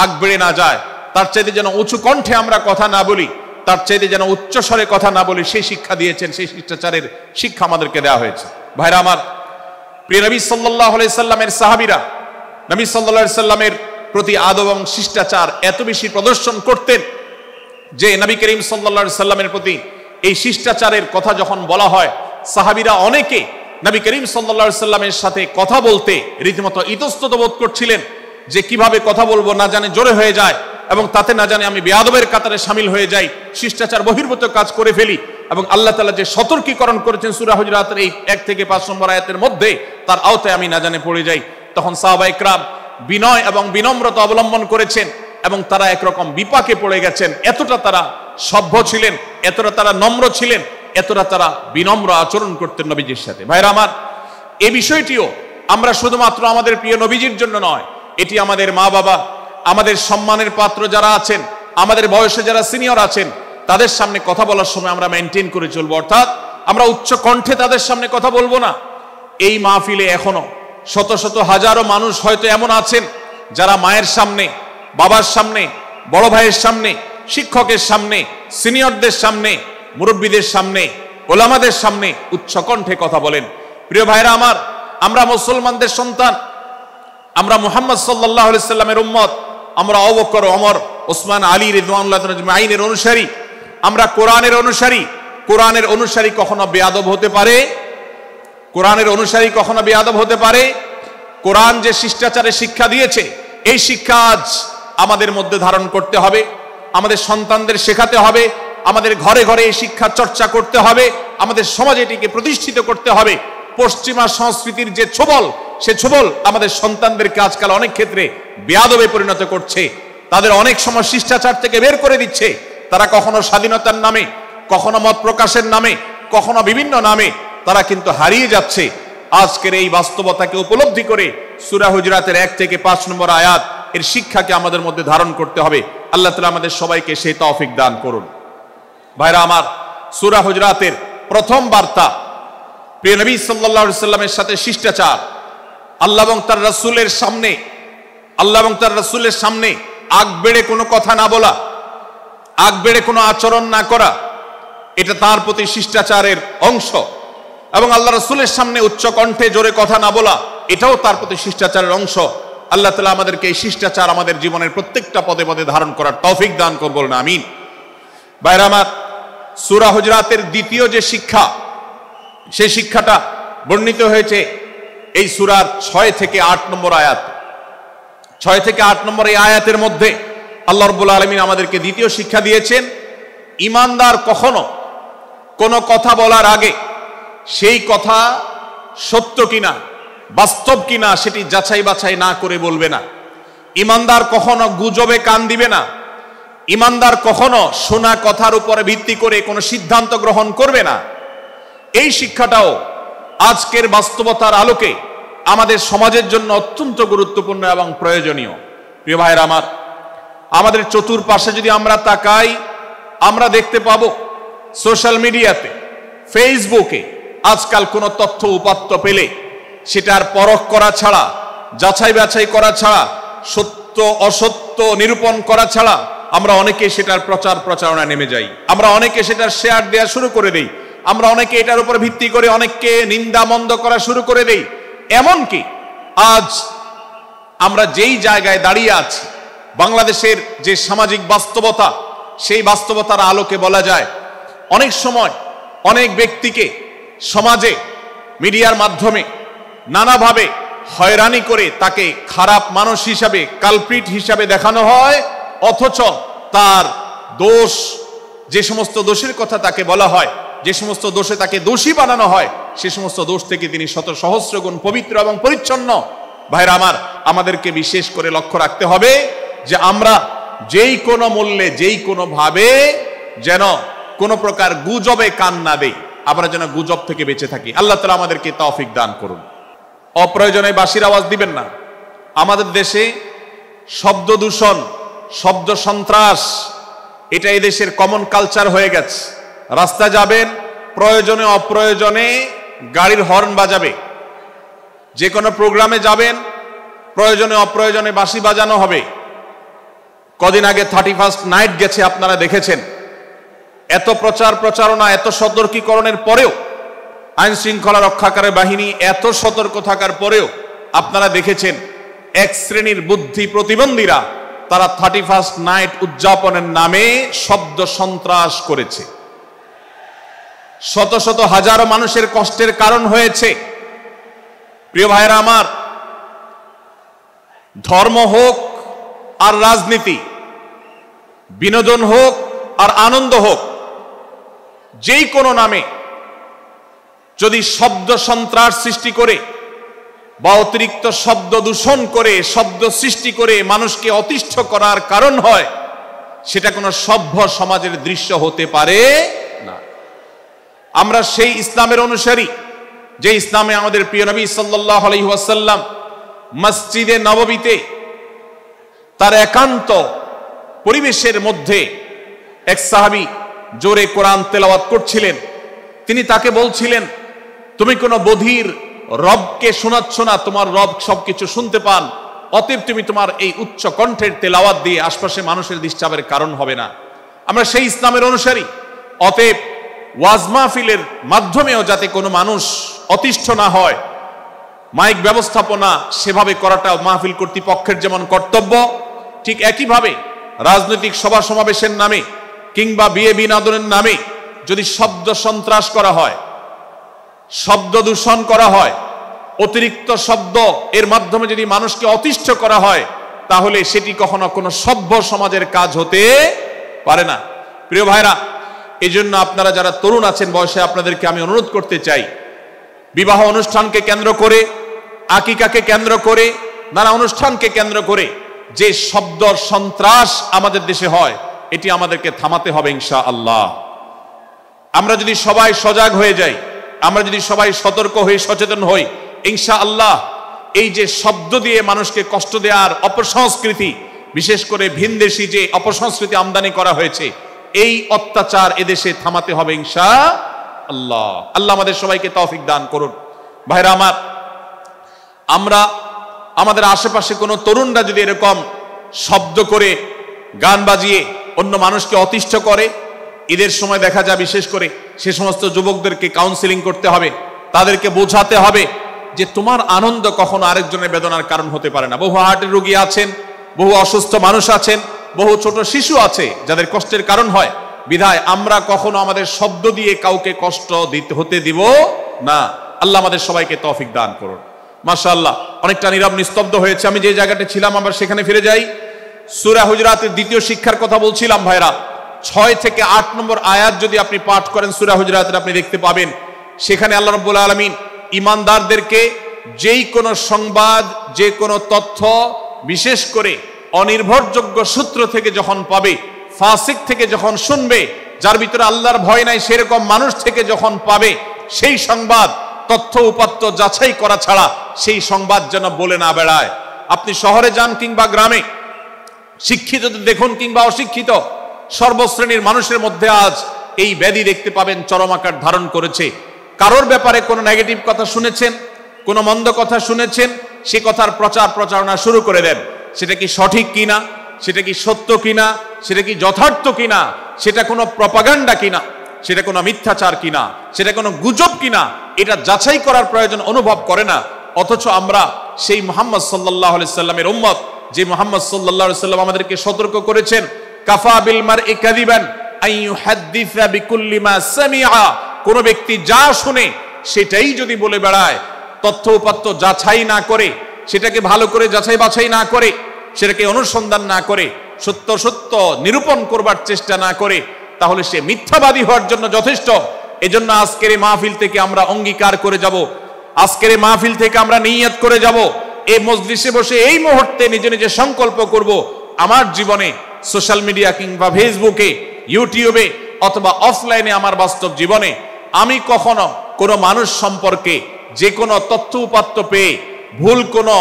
আগ বেড়ে না যায়, তার চাইতে যেন উঁচু কণ্ঠে আমরা কথা না বলি, তার চাইতে যেন উচ্চ স্বরে কথা না বলি, সেই শিক্ষা দিয়েছেন, সেই শিষ্টাচারের শিক্ষা আমাদেরকে দেওয়া হয়েছে। ভাইরা আমার, প্রিয় নবী সাল্লাল্লাহু আলাইহি সাল্লামের সাহাবীরা নবী সাল্লাল্লাহু আলাইহি সাল্লামের প্রতি আদব এবং শিষ্টাচার এত বেশি প্রদর্শন করতেন যে নবী করিম সাল্লাল্লাহু আলাইহি সাল্লামের প্রতি এই শিষ্টাচারের কথা যখন বলা হয়, সাহাবীরা অনেকে নবী করিম সাল্লাল্লাহু আলাইহি সাল্লামের সাথে কথা বলতে রীতিমতো ইতস্তত বোধ করছিলেন যে কিভাবে কথা বলবো, না জানে জোরে হয়ে যায় এবং তাতে না জানে আমি বেয়াদবের কাতারে শামিল হয়ে যাই, শিষ্টাচার বহির্ভূত কাজ করে ফেলি। এবং আল্লাহ তাআলা যে সতর্কীকরণ করেছেন সূরা হুজুরাতের এই 1 থেকে 5 নম্বর আয়াতের মধ্যে, তার আওতায় আমি না জানে পড়ে যাই। তখন সাহাবায়ে কেরাম বিনয় এবং বিনম্রতা অবলম্বন করেছেন এবং তারা একরকম বিপাকে পড়ে গেছেন। এতটা তারা সভ্য ছিলেন, এতটা তারা নম্র ছিলেন, এতটা তারা বিনম্র আচরণ করতেন নবীজির সাথে। ভাইরা আমার, এই বিষয়টিও আমরা শুধুমাত্র আমাদের প্রিয় নবীজির জন্য নয়, এটি আমাদের মা বাবা, আমাদের সম্মানের পাত্র যারা আছেন, আমাদের বয়সে যারা সিনিয়র আছেন, তাদের সামনে কথা বলার সময় আমরা মেনটেন করে চলবো। অর্থাৎ আমরা উচ্চ কণ্ঠে তাদের সামনে কথা বলবো না। এই মাহফিলে এখনো শত শত হাজারো মানুষ হয়তো এমন আছেন যারা মায়ের সামনে, বাবার সামনে, বড় ভাইয়ের সামনে, শিক্ষকের সামনে, সিনিয়রদের সামনে, মুরব্বীদের সামনে, ওলামাদের সামনে উচ্চ কণ্ঠে কথা বলেন। প্রিয় ভাইরা আমার, আমরা মুসলমানদের সন্তান, আমরা মুহাম্মদ সাল্লাল্লাহু আলাইহি সাল্লামের উম্মত, আমরা আবু বকর, ওমর, ওসমান, আলী রাদিয়াল্লাহু আজমাইনের অনুসারী, আমরা কোরআনের অনুসারী। কোরআনের অনুসারী কখনো বেয়াদব হতে পারে? কোরআনের অনুসারী কখনো বেয়াদব হতে পারে? কোরআন যে শিষ্টাচারের শিক্ষা দিয়েছে, এই শিক্ষা আজ আমাদের মধ্যে ধারণ করতে হবে, আমাদের সন্তানদের শেখাতে হবে, আমাদের ঘরে ঘরে এই শিক্ষা চর্চা করতে হবে, আমাদের সমাজে এটিকে প্রতিষ্ঠিত করতে হবে। পশ্চিমা সংস্কৃতির যে ছোবল, সে ছোবল আমাদের সন্তানদেরকে আজকাল অনেক ক্ষেত্রে বেয়াদবে পরিণত করছে, তাদের অনেক সময় শিষ্টাচার থেকে বের করে দিচ্ছে। তারা কখনো স্বাধীনতার নামে, কখনো মত প্রকাশের নামে, কখনো বিভিন্ন নামে তারা কিন্তু হারিয়ে যাচ্ছে। আজকের এই বাস্তবতাকে উপলব্ধি করে সূরা হুজুরাতের 1 থেকে 5 নম্বর আয়াত এর শিক্ষাকে আমাদের মধ্যে ধারণ করতে হবে। আল্লাহ তাআলা আমাদের সবাইকে সেই তৌফিক দান করুন। ভাইরা আমার, সূরা হুজুরাতের প্রথম বার্তা প্রিয় নবী সাল্লাল্লাহু আলাইহি সাল্লামের সাথে শিষ্টাচার, আল্লাহ এবং তার রাসূলের সামনে, আল্লাহ এবং তার রাসূলের সামনে আগ বেড়ে কোনো কথা না বলা, আগ বেড়ে কোনো আচরণ না করা, এটা তার প্রতি শিষ্টাচারের অংশ। এবং আল্লাহ রাসূলের সামনে উচ্চ কণ্ঠে জোরে কথা না বলা, এটাও তার প্রতি শিষ্টাচারের অংশ। আল্লাহ তাআলা আমাদেরকে এই শিষ্টাচার আমাদের জীবনের প্রত্যেকটা পদে পদে ধারণ করার তৌফিক দান করুন, বলুন আমিন। ভাইরা আমার, সূরা হুজুরাতের দ্বিতীয় যে শিক্ষা, সেই শিক্ষাটা বর্ণিত হয়েছে এই সূরার 6 থেকে 8 নম্বর আয়াত। 6 থেকে 8 নম্বর এই আয়াতের মধ্যে আল্লাহ রাব্বুল আলামিন আমাদেরকে দ্বিতীয় শিক্ষা দিয়েছেন, ঈমানদার কখনো কোনো কথা বলার আগে সেই কথা সত্য কিনা, বাস্তব কিনা সেটি যাচাই বাছাই না করে বলবে না। ঈমানদার কখনো গুজবে কান দিবে না। ইমানদার কখনো শোনা কথার উপরে ভিত্তি করে কোনো সিদ্ধান্ত গ্রহণ করবে না। এই শিক্ষাটাও আজকের বাস্তবতার আলোকে আমাদের সমাজের জন্য অত্যন্ত গুরুত্বপূর্ণ এবং প্রয়োজনীয়। প্রিয় ভাইরা আমার, আমাদের চতুর্পাশে যদি আমরা তাকাই, আমরা দেখতে পাবো সোশ্যাল মিডিয়াতে, ফেসবুকে আজকাল কোনো তথ্য উপাত্ত পেলে সেটার পরখ করা ছাড়া, যাচাই বাছাই করা ছাড়া, সত্য অসত্য নিরূপণ করা ছাড়া আমরা অনেকে সেটার প্রচার প্রচারণা নেমে যাই। আমরা অনেকে সেটার শেয়ার দেওয়া শুরু করে দেই। আমরা অনেকে এটার উপর ভিত্তি করে অনেককে নিন্দা মন্দ করা শুরু করে দেই। এমনকি আজ আমরা যেই জায়গায় দাঁড়িয়ে আছি, বাংলাদেশের যে সামাজিক বাস্তবতা, সেই বাস্তবতার আলোকে বলা যায় অনেক সময় অনেক ব্যক্তিকে সমাজে মিডিয়ার মাধ্যমে নানাভাবে হয়রানি করে তাকে খারাপ মানুষ হিসাবে, কালপ্রিট হিসাবে দেখানো হয়, অথচ তার দোষ, যে সমস্ত দোষের কথা তাকে বলা হয়, যে সমস্ত দোষে তাকে দোষী বানানো হয়, সে সমস্ত দোষ থেকে তিনি শত সহস্র গুণ পবিত্র এবং পরিচ্ছন্ন। ভাইরা আমার, আমাদেরকে বিশেষ করে লক্ষ্য রাখতে হবে যে আমরা যেই কোনো মূল্যে, যেই কোনো ভাবে যেন কোনো প্রকার গুজবে কান না দেই, আমরা যেন গুজব থেকে বেঁচে থাকি। আল্লাহ তাআলা আমাদেরকে তৌফিক দান করুন। অপ্রয়োজনে বাঁশির আওয়াজ দিবেন না। আমাদের দেশে শব্দ দূষণ, শব্দ সন্ত্রাস, এটা এই দেশের কমন কালচার হয়ে গেছে। রাস্তায় যাবেন, প্রয়োজনে অপ্রয়োজনে গাড়ির হর্ন বাজাবে। যে কোনো প্রোগ্রামে যাবেন, প্রয়োজনে অপ্রয়োজনে বাঁশি বাজানো হবে। কদিন আগে 31st নাইট গেছে, আপনারা দেখেছেন। এত প্রচার প্রচারণা, এত সতর্কীকরণের পরেও, আইন শৃঙ্খলা রক্ষাকারী বাহিনী এত সতর্ক থাকার পরেও আপনারা দেখেছেন এক শ্রেণীর বুদ্ধি প্রতিবন্ধীরা তারা 31st নাইট উদযাপনের নামে শব্দ সন্ত্রাস করেছে। শত শত হাজারো মানুষের কষ্টের কারণ হয়েছে। প্রিয় ভাইরা আমার, ধর্ম হোক আর রাজনীতি, বিনোদন হোক আর আনন্দ হোক, যেই কোনো নামে যদি শব্দ সন্ত্রাস সৃষ্টি করে বা অতিরিক্ত শব্দ দূষণ করে, শব্দ সৃষ্টি করে মানুষকে অতিষ্ঠ করার কারণ হয়, সেটা কোনো সভ্য সমাজের দৃশ্য হতে পারে না। আমরা সেই ইসলামের অনুসারী যে ইসলামে আমাদের প্রিয় নবী সাল্লাল্লাহু আলাইহি ওয়াসাল্লাম মসজিদে নববীতে তার একান্ত পরিবেশের মধ্যে এক সাহাবী জোরে কোরআন তেলাওয়াত করছিলেন। তিনি তাকে বলছিলেন, তুমি কোনো বধির রবকে শোনাচ্ছ না, তোমার রব সবকিছু শুনতে পান, অতএব তুমি তোমার এই উচ্চ কণ্ঠের তেলাওয়াত দিয়ে আশপাশে মানুষের ডিস্টার্বের কারণ হবে না। আমরা সেই ইসলামের অনুসারী। অতএব ওয়াজ মাহফিলের মাধ্যমেও যাতে কোনো মানুষ অতিষ্ঠ না হয়, মাইক ব্যবস্থাপনা সেভাবে করাটা মাহফিল কর্তৃপক্ষের যেমন কর্তব্য, ঠিক একইভাবে রাজনৈতিক সভা সমাবেশের নামে কিংবা বিয়ে বিনোদনের নামে যদি শব্দ সন্ত্রাস করা হয়, শব্দ দূষণ করা হয়, অতিরিক্ত শব্দ এর মাধ্যমে যদি মানুষকে অতিষ্ঠ করা হয়, তাহলে সেটি কখনো কোনো সভ্য সমাজের কাজ হতে পারে না। প্রিয় ভাইরা, এই জন্য আপনারা যারা তরুণ আছেন বয়সে, আপনাদেরকে আমি অনুরোধ করতে চাই, বিবাহ অনুষ্ঠানকে কেন্দ্র করে, আকিকাকে কেন্দ্র করে, নানা অনুষ্ঠানকে কেন্দ্র করে যে শব্দ সন্ত্রাস আমাদের দেশে হয়, এটি আমাদেরকে থামাতে হবে ইনশাআল্লাহ। আমরা যদি সবাই সজাগ হয়ে যাই, আমরা যদি সবাই সতর্ক হয়ে সচেতন হই, ইনশাআল্লাহ এই যে শব্দ দিয়ে মানুষকে কষ্ট দেওয়ার অপসংস্কৃতি, বিশেষ করে ভিনদেশি যে অপসংস্কৃতি আমদানি করা হয়েছে, এই অত্যাচার এদেশে থামাতে হবে ইনশাআল্লাহ। আল্লাহ আমাদের সবাইকে তৌফিক দান করুন। ভাইরা আমার, আমরা আমাদের আশেপাশে কোনো তরুণরা যদি এরকম শব্দ করে, গান বাজিয়ে অন্য মানুষকে অতিষ্ঠ করে, ঈদের সময় দেখা যায় বিশেষ করে সে সমস্ত যুবকদেরকে কাউন্সিলিং করতে হবে, তাদেরকে বোঝাতে হবে যে তোমার আনন্দ কখনো আরেকজনের বেদনার কারণ হতে পারে না। বহু হার্টের রোগী আছেন, বহু অসুস্থ মানুষ আছেন, বহু ছোট শিশু আছে যাদের কষ্টের কারণ হয়। বিধায় আমরা কখনো আমাদের শব্দ দিয়ে কাউকে কষ্ট হতে দিব না। আল্লাহ আমাদের সবাইকে তৌফিক দান করুন। মাশাআল্লাহ, অনেকটা নীরব নিস্তব্ধ হয়েছে। আমি যে জায়গাটা ছিলাম আবার সেখানে ফিরে যাই। সূরা হুজুরাতের দ্বিতীয় শিক্ষার কথা বলছিলাম ভাইরা। 6 থেকে 8 নম্বর আয়াত যদি আপনি পাঠ করেন সূরা হুজুরাতের, আপনি দেখতে পাবেন সেখানে আল্লাহ রাব্বুল আলামিন ঈমানদারদেরকে যেই কোনো সংবাদ, যে কোনো তথ্য, বিশেষ করে অনির্ভরযোগ্য সূত্র থেকে যখন পাবে, ফাসিক থেকে যখন শুনবে, যার ভিতরে আল্লাহর ভয় নাই সেরকম মানুষ থেকে যখন পাবে, সেই সংবাদ তথ্য উপাত্ত যাচাই করা ছাড়া সেই সংবাদ যেন বলে না বেড়ায়। আপনি শহরে যান কিংবা গ্রামে, শিক্ষিত দেখুন কিংবা অশিক্ষিত, সর্বশ্রেণীর মানুষের মধ্যে আজ এই ব্যাধি দেখতে পাবেন চরম আকার ধারণ করেছে। কারোর ব্যাপারে কোনো নেগেটিভ কথা শুনেছেন, কোনো মন্দ কথা শুনেছেন, সে কথার প্রচার প্রচারণা শুরু করে দেন। সেটা কি সঠিক কিনা, সেটা কি সত্য কিনা, সেটা কি যথার্থ কিনা, সেটা কোনো প্রপাগান্ডা কিনা, সেটা কোনো মিথ্যাচার কিনা, সেটা কোনো গুজব কিনা, এটা যাচাই করার প্রয়োজন অনুভব করে না। অথচ আমরা সেই মুহাম্মদ সাল্লাল্লাহু আলাইহি সাল্লামের উম্মত, যে মুহাম্মদ সাল্লাল্লাহু আলাইহি সাল্লাম আমাদেরকে সতর্ক করেছেন, কাফা বিল মারই কাযিবান আন ইউহাদ্দিসা বিকুল্লি মা সামিআ, কোন ব্যক্তি যা শুনে সেটাই যদি বলে বেড়ায়, তথ্য উপাত্ত যাচাই না করে, সেটাকে ভালো করে যাচাই বাছাই না করে, সেটাকে অনুসন্ধান না করে, সত্য সত্য নিরূপণ করবার চেষ্টা না করে, তাহলে সে মিথ্যাবাদী হওয়ার জন্য যথেষ্ট। এজন্য আজকের এই মাহফিল থেকে আমরা অঙ্গীকার করে যাব, আজকের এই মাহফিল থেকে আমরা নিয়ত করে যাব, এই মজলিসে বসে এই মুহূর্তে নিজে নিজে সংকল্প করব, আমার জীবনে সোশ্যাল মিডিয়া কিংবা ফেসবুকে, ইউটিউবে অথবা অফলাইনে আমার বাস্তব জীবনে আমি কখনো কোনো মানুষ সম্পর্কে যে কোনো তথ্য উপাত্ত পেয়ে ভুল কোনো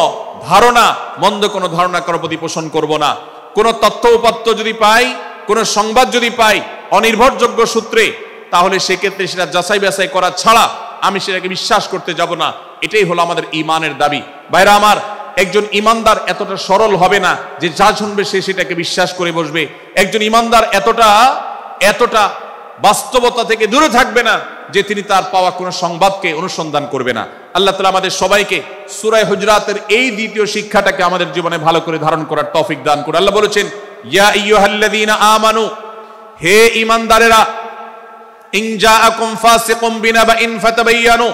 ধারণা, মন্দ কোনো ধারণা কারোর প্রতি পোষণ করব না। কোনো তথ্য উপাত্ত যদি পাই, কোনো সংবাদ যদি পাই অনির্ভরযোগ্য সূত্রে, তাহলে সেক্ষেত্রে সেটা যাচাই বাছাই করা ছাড়া আমি সেটাকে বিশ্বাস করতে যাব না। এটাই হলো আমাদের ঈমানের দাবি। ভাইরা আমার, একজন ঈমানদার এতটা সরল হবে না যে যা শুনবে সে সেটাকে বিশ্বাস করে বসবে। একজন ঈমানদার এতটা বাস্তবতা থেকে দূরে থাকবে না যে তিনি তার পাওয়া কোনো সংবাদকে অনুসন্ধান করবে না। আল্লাহ তাআলা আমাদের সবাইকে সূরা হুজরাতের এই দ্বিতীয় শিক্ষাটাকে আমাদের জীবনে ভালো করে ধারণ করার তৌফিক দান করুন। আল্লাহ বলেছেন, ইয়া আইয়ুহাল্লাযীনা আমানু, হে ঈমানদারেরা, ইন জাআকুম ফাসিকুম বিনাবাইন ফাতাবায়ানু,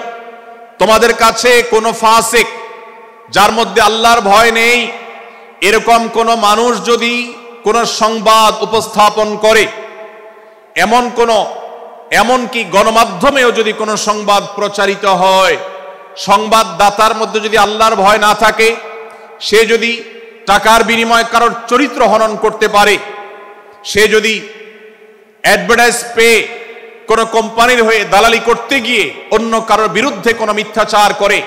তোমাদের কাছে কোনো ফাসিক, যার মধ্যে আল্লাহর ভয় নেই, এরকম কোন মানুষ যদি কোন সংবাদ উপস্থাপন করে, এমনকি গণমাধ্যমেও যদি কোনো সংবাদ প্রচারিত হয়, সংবাদদাতার মধ্যে যদি আল্লাহর ভয় না থাকে, সে যদি টাকার বিনিময়ে কারোর চরিত্র হনন করতে পারে, সে যদি অ্যাডভার্টাইজ পেয়ে কোনো কোম্পানির হয়ে দালালি করতে গিয়ে অন্য কারোর বিরুদ্ধে কোনো মিথ্যাচার করে,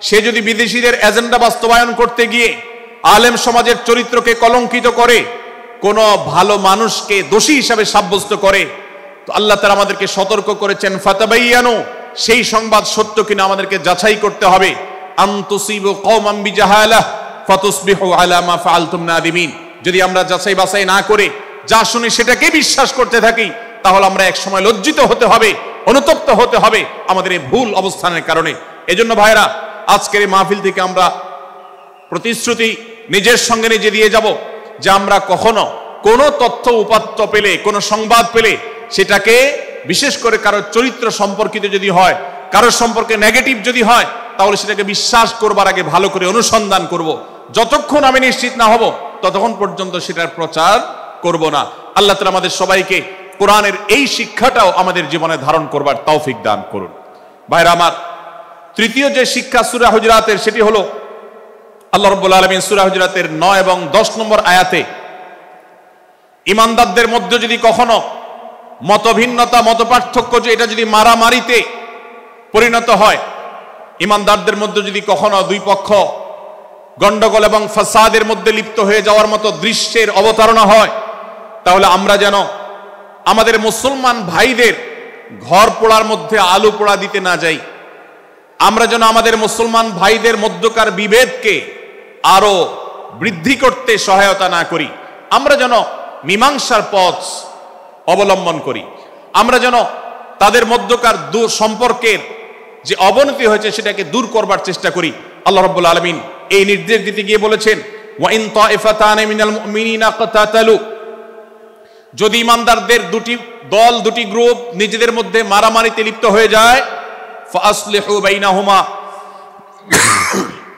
সে যদি বিদেশিদের এজেন্ডা বাস্তবায়ন করতে গিয়ে আলেম সমাজের চরিত্রকে কলঙ্কিত করে, কোনো ভালো মানুষকে দোষী হিসাবে সাব্যস্ত করে, তো আল্লাহ তাআলা আমাদেরকে সতর্ক করেছেন, ফাতাবায়ানু, সেই সংবাদ সত্য কিনা আমাদেরকে যাচাই করতে হবে। আন তুসিবু কওমান বিজাহালাহ ফাতুসবিহু আলা মা ফাআলতুম নাদিমিন, যদি আমরা যাচাই বাছাই না করে যা শুনি সেটাকে বিশ্বাস করতে থাকি, তাহলে আমরা এক সময় লজ্জিত হতে হবে, অনুতপ্ত হতে হবে আমাদের এই ভুল অবস্থানের কারণে। এজন্য ভাইরা, আজকের এই মাহফিল থেকে আমরা প্রতিশ্রুতি নিজের সঙ্গে নিজে দিয়ে যাব যে আমরা কখনো কোনো তথ্য উপাত্ত পেলে, কোনো সংবাদ পেলে, সেটাকে বিশেষ করে কারোর চরিত্র সম্পর্কিত যদি হয়, কারোর সম্পর্কে নেগেটিভ যদি হয়, তাহলে সেটাকে বিশ্বাস করবার আগে ভালো করে অনুসন্ধান করব। যতক্ষণ আমি নিশ্চিত না হব ততক্ষণ পর্যন্ত সেটার প্রচার করব না। আল্লাহ তাআলা আমাদের সবাইকে কোরআনের এই শিক্ষাটাও আমাদের জীবনে ধারণ করবার তৌফিক দান করুন। ভাইরা আমার, তৃতীয় যে শিক্ষা সূরা হুজরাতের, সেটি হলো আল্লাহ রাব্বুল আলামিন সূরা হুজরাতের 9 এবং 10 নম্বর আয়াতে ঈমানদারদের মধ্যে যদি কখনো মতভিন্নতা, মতপার্থক্য, যে এটা যদি মারামারিতে পরিণত হয়, ঈমানদারদের মধ্যে যদি কখনো দুই পক্ষ গন্ডগোল এবং ফাসাদের মধ্যে লিপ্ত হয়ে যাওয়ার মতো দৃশ্যের অবতারণা হয়, তাহলে আমরা যেন আমাদের মুসলমান ভাইদের ঘর পোড়ার মধ্যে আলু পোড়া দিতে না যাই। আমরা যেন আমাদের মুসলমান ভাইদের মধ্যকার বিভেদকে আরো বৃদ্ধি করতে সহায়তা না করি। আমরা যেন মীমাংসার পথ অবলম্বন করি। আমরা যেন তাদের মধ্যকার সম্পর্কের যে অবনতি হয়েছে সেটাকে দূর করবার চেষ্টা করি। আল্লাহ রাব্বুল আলামিন এই নির্দেশ দিতে গিয়ে বলেছেন, ওয়া ইন তাইফাতানি মিনাল মুমিনিনা কাতাতালু, যদি ঈমানদারদের দুটি দল, দুটি গ্রুপ নিজেদের মধ্যে মারামারিতে লিপ্ত হয়ে যায়, ফাসলিহু বাইনাহুমা,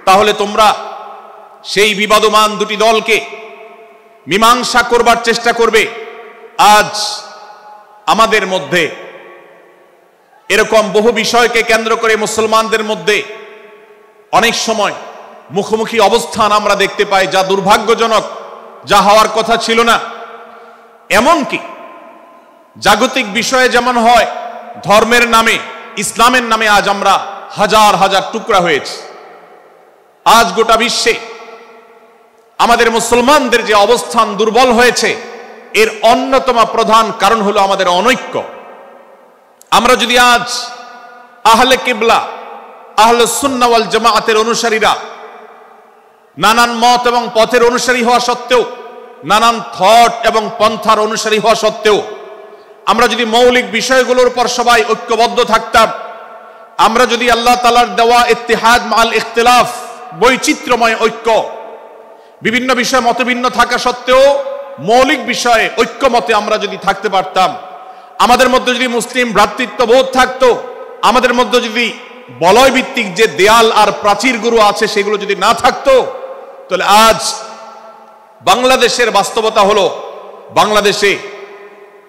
তাহলে তোমরা সেই বিবাদমান দুটি দলকে মীমাংসা করবার চেষ্টা করবে। আজ আমাদের মধ্যে এরকম বহু বিষয়কে কেন্দ্র করে মুসলমানদের মধ্যে অনেক সময় মুখোমুখি অবস্থান আমরা দেখতে পাই, যা দুর্ভাগ্যজনক, যা হওয়ার কথা ছিল না। এমনকি জাগতিক বিষয়ে যেমন হয়, ধর্মের নামে, ইসলামের নামে আজ আমরা হাজার হাজার টুকরা হয়েছি। আজ গোটা বিশ্বে আমাদের মুসলমানদের যে অবস্থান দুর্বল হয়েছে, এর অন্যতম প্রধান কারণ হলো আমাদের অনৈক্য। আমরা যদি আজ আহলে কিবলা, আহলে সুন্নাহ ওয়াল জামাআতের অনুসারীরা নানান মত এবং পথের অনুসারী হওয়া সত্ত্বেও, নানান থট এবং পন্থার অনুসারী হওয়া সত্ত্বেও আমরা যদি মৌলিক বিষয়গুলোর উপর সবাই ঐক্যবদ্ধ থাকতাম, আমরা যদি আল্লাহ তাআলার দেওয়া ইত্তিহাদ মাল ইখতিলাফ, বৈচিত্র্যময় ঐক্য, বিভিন্ন বিষয়ে মতভিন্ন থাকা সত্ত্বেও মৌলিক বিষয়ে ঐক্যমতে আমরা যদি থাকতে পারতাম, আমাদের মধ্যে যদি মুসলিম ভ্রাতৃত্ববোধ থাকতো, আমাদের মধ্যে যদি বলয় ভিত্তিক যে দেয়াল আর প্রাচীরগুলো আছে সেগুলো যদি না থাকতো, তাহলে আজ বাংলাদেশের বাস্তবতা হলো, বাংলাদেশে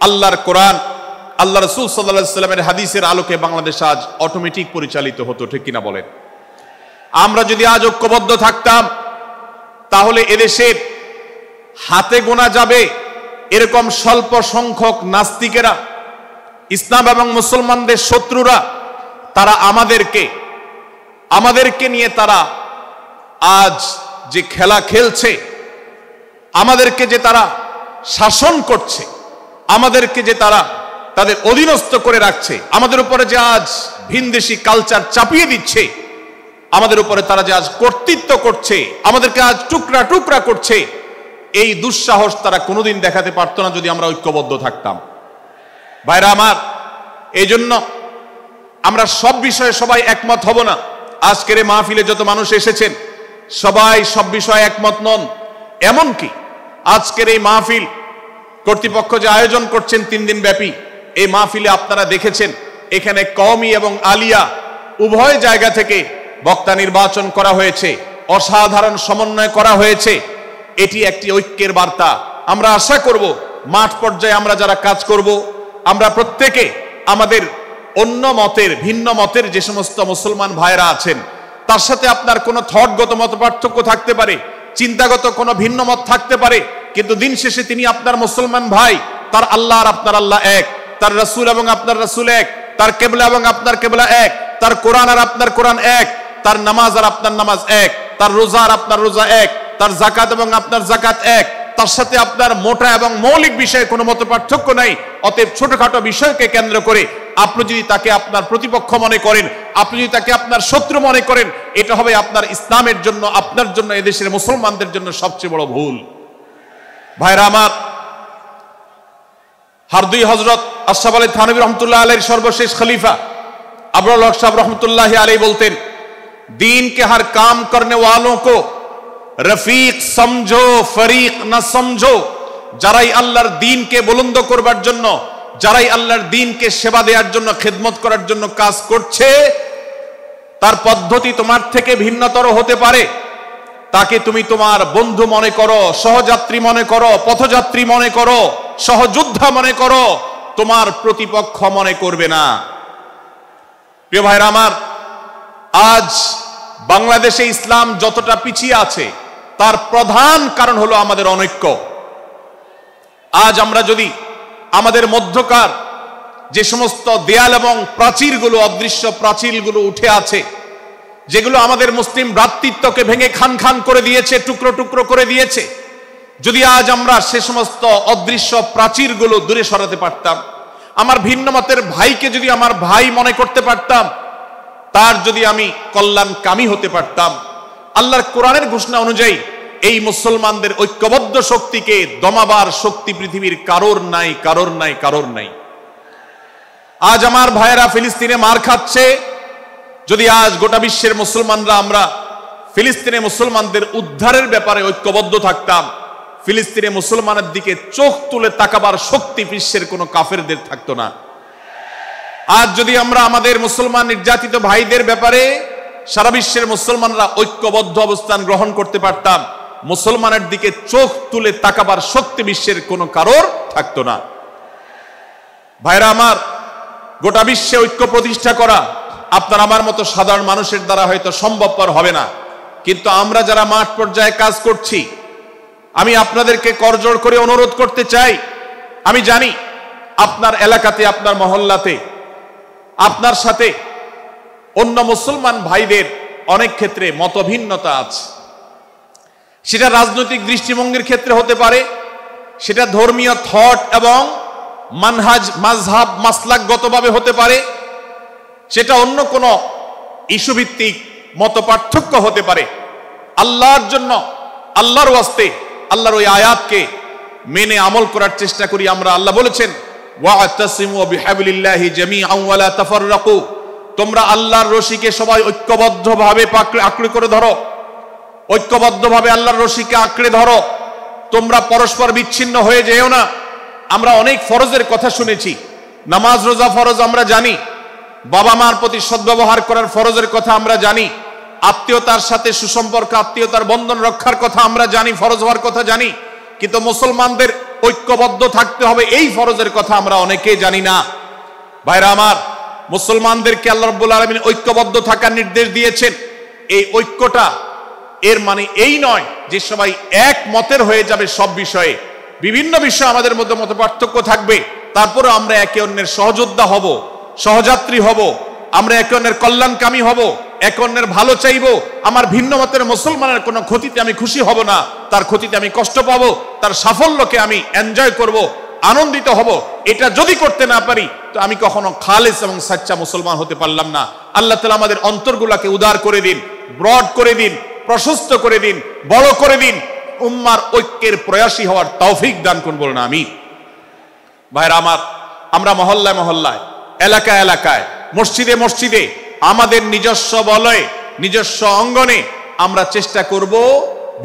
আল্লাহর কোরআন, আল্লাহ রাসূল সাল্লাল্লাহু আলাইহি ওয়াসাল্লামের হাদিসের আলোকে বাংলাদেশ আজ অটোমেটিক পরিচালিত হতো, ঠিক কিনা বলেন? আমরা যদি আজ ঐক্যবদ্ধ থাকতাম, তাহলে এদেশের হাতে গোনা যাবে এরকম স্বল্প সংখ্যক নাস্তিকেরা, ইসলাম এবং মুসলমানদের শত্রুরা, তারা আমাদেরকে নিয়ে তারা আজ যে খেলা খেলছে, আমাদেরকে যে তারা শাসন করছে, আমাদেরকে যে তারা তাদের অধীনস্থ করে রাখছে, আমাদের উপরে যে আজ ভিনদেশি কালচার চাপিয়ে দিচ্ছে, আমাদের উপরে তারা যে আজ কর্তৃত্ব করছে, আমাদেরকে আজ টুকরা টুকরা করছে, এই দুঃসাহস তারা কোনোদিন দেখাতে পারতো না যদি আমরা ঐক্যবদ্ধ থাকতাম। ভাইরা আমার, এই জন্য আমরা সব বিষয়ে সবাই একমত হব না। আজকের এই মাহফিলে যত মানুষ এসেছেন সবাই সব বিষয়ে একমত নন। এমনকি আজকের এই মাহফিল কর্তৃপক্ষ যে আয়োজন করছেন 3 দিন ব্যাপী, এই মাহফিলে আপনারা দেখেছেন এখানে কওমি এবং আলিয়া উভয় জায়গা থেকে বক্তা নির্বাচন করা হয়েছে, অসাধারণ সমন্বয় করা হয়েছে। এটি একটি ঐক্যের বার্তা। আমরা আশা করব মাঠ পর্যায়ে আমরা যারা কাজ করব, আমরা প্রত্যেকে আমাদের অন্য মতের, ভিন্ন মতের যে সমস্ত মুসলমান ভাইরা আছেন, তার সাথে আপনার কোনো থটগত মত পার্থক্য থাকতে পারে, চিন্তাগত কোনো ভিন্ন মত থাকতে পারে, কিন্তু দিন শেষে তিনি আপনার মুসলমান ভাই। তার আল্লাহ আর আপনার আল্লাহ এক, তার রাসূল এবং আপনার রাসূল এক, তার কিবলা এবং আপনার কিবলা এক, তার কোরআন আর আপনার কোরআন এক, তার নামাজ আর আপনার নামাজ এক, তার রোজা আর আপনার রোজা এক, তার যাকাত এবং আপনার যাকাত এক, তার সাথে আপনার মোটা এবং মৌলিক বিষয়ে কোনো মত পার্থক্য নাই। অতএব ছোটখাটো বিষয়কে কেন্দ্র করে আপনি যদি তাকে আপনার প্রতিপক্ষ মনে করেন, আপনি যদি তাকে আপনার শত্রু মনে করেন, এটা হবে আপনার ইসলামের জন্য, আপনার জন্য, এদেশের মুসলমানদের জন্য সবচেয়ে বড় ভুল। ভাইরা আমার, হারদুই হযরত আশরাফ আলী থানভী রহমতুল্লাহ আলাইহির সর্বশেষ খলিফা আবরুল হক সাহেব রহমতুল্লাহ আলাইহি বলতেন, दीन के हर काम करने वालों को रफीक समझो, फरीक न समझो। যারাই আল্লাহর দ্বীনকে বুলন্দ করবার জন্য, যারাই আল্লাহর দ্বীনকে সেবা দেওয়ার জন্য, খেদমত করার জন্য কাজ করছে, তার পদ্ধতি তোমার থেকে ভিন্নতর হতে পারে। তাকে তুমি তোমার বন্ধু মনে করো, সহযাত্রী মনে করো, পথযাত্রী মনে করো, সহযোদ্ধা মনে করো, তোমার প্রতিপক্ষ মনে করবে না। প্রিয় ভাইরা আমার, আজ বাংলাদেশে ইসলাম যতটা পিছিয়ে আছে তার প্রধান কারণ হলো আমাদের অনৈক্য। আজ আমরা যদি আমাদের মধ্যকার যে সমস্ত দেয়াল এবং প্রাচীরগুলো, অদৃশ্য প্রাচীরগুলো উঠে আছে, যেগুলো আমাদের মুসলিম ভ্রাতৃত্বকে ভেঙে খান খান করে দিয়েছে, টুকরো টুকরো করে দিয়েছে, যদি আজ আমরা সে সমস্ত অদৃশ্য প্রাচীরগুলো দূরে সরাতে পারতাম, আমার ভিন্ন মতের ভাইকে যদি আমার ভাই মনে করতে পারতাম, তার যদি আমি কল্যাণকামী হতে পারতাম, আল্লাহর কোরআনের ঘোষণা অনুযায়ী এই মুসলমানদের ঐক্যবদ্ধ শক্তিকে দমাবার শক্তি পৃথিবীর কারোর নাই, কারোর নাই, কারোর নাই। আজ আমার ভাইয়েরা ফিলিস্তিনে মার খাচ্ছে, যদি আজ গোটা বিশ্বের মুসলমানরা আমরা ফিলিস্তিনে মুসলমানদের উদ্ধারের ব্যাপারে ঐক্যবদ্ধ থাকতাম, ফিলিস্তিনে মুসলমানের দিকে চোখ তুলে তাকাবার শক্তি বিশ্বের কোনো কাফেরদের থাকতো না। আজ যদি আমরা আমাদের মুসলমান নির্যাতিত ভাইদের ব্যাপারে সারা বিশ্বের মুসলমানরা ঐক্যবদ্ধ অবস্থান গ্রহণ করতে পারতাম, মুসলমানের দিকে চোখ তুলে তাকাবার শক্তি বিশ্বের কোনো কারোর থাকতো না। ভাইরা আমার, গোটা বিশ্বে ঐক্য প্রতিষ্ঠা করা আপনার আমার মতো সাধারণ মানুষের দ্বারা হয়তো সম্ভবপর হবে না, কিন্তু আমরা যারা মাঠ পর্যায়ে কাজ করছি, আমি আপনাদেরকে করজোড় করে অনুরোধ করতে চাই, আমি জানি আপনার এলাকাতে, আপনার মহল্লাতে আপনার সাথে অন্য মুসলমান ভাইদের অনেক ক্ষেত্রে মতভিন্নতা আছে। সেটা রাজনৈতিক দৃষ্টিভঙ্গির ক্ষেত্রে হতে পারে, সেটা ধর্মীয় থট এবং মানহাজ মাযহাব মাসলাকগতভাবে হতে পারে, সেটা অন্য কোনো ইস্যু ভিত্তিক মত পার্থক্য হতে পারে। আল্লাহর জন্য, আল্লাহর ওয়াস্তে, আল্লাহর ওই আয়াতকে মেনে আমল করার চেষ্টা করি আমরা। আল্লাহ বলেছেন, ওয়া'তাসিমু বিহাবলিল্লাহি জামিআন ওয়া লা তাফাররাকু, তোমরা আল্লাহর রশিকে সবাই ঐক্যবদ্ধভাবে আঁকড়ে করে ধরো, ঐক্যবদ্ধভাবে আল্লাহর রশিকে আঁকড়ে ধরো, তোমরা পরস্পর বিচ্ছিন্ন হয়ে যেও না। আমরা অনেক ফরজের কথা শুনেছি, নামাজ রোজা ফরজ আমরা জানি, বাবা মার প্রতি সদ্ব্যবহার করার ফরজের কথা আমরা জানি, আত্মীয়তার সাথে সুসম্পর্ক, আত্মীয়তার বন্ধন রক্ষার কথা আমরা জানি, ফরজ হওয়ার কথা জানি, কিন্তু মুসলমানদের ঐক্যবদ্ধ থাকতে হবে এই ফরজের কথা আমরা অনেকেই জানি না। ভাইরা আমার, মুসলমানদেরকে আল্লাহ রাব্বুল আলামিন ঐক্যবদ্ধ থাকার নির্দেশ দিয়েছেন। এই ঐক্যটা এর মানে এই নয় যে সবাই এক মতের হয়ে যাবে সব বিষয়ে। বিভিন্ন বিষয়ে আমাদের মধ্যে মত পার্থক্য থাকবে, তারপরে আমরা একে অন্যের সহযোদ্ধা হব, সহযাত্রী হব, আমরা একে অন্যের কল্যাণকামী হব, একে অন্যের ভালো চাইবো। আমার ভিন্ন মতের মুসলমানের কোনো ক্ষতিতে আমি খুশি হব না, তার ক্ষতিতে আমি কষ্ট পাবো, তার সাফল্যকে আমি এনজয় করব, আনন্দিত হব। এটা যদি করতে না পারি তো আমি কখনো খালেস এবং সাচ্চা মুসলমান হতে পারলাম না। আল্লাহ তাআলা আমাদের অন্তরগুলোকে উদার করে দিন, ব্রড করে দিন, প্রশস্ত করে দিন, বড় করে দিন, উম্মার ঐক্যের প্রয়াসী হওয়ার তৌফিক দান করুন, বলুন আমিন। ভাইরা আমার, আমরা মহল্লায় মহল্লায়, এলাকায় এলাকায়, মসজিদে মসজিদে, আমাদের নিজস্ব বলয়ে, নিজস্ব অঙ্গনে আমরা চেষ্টা করব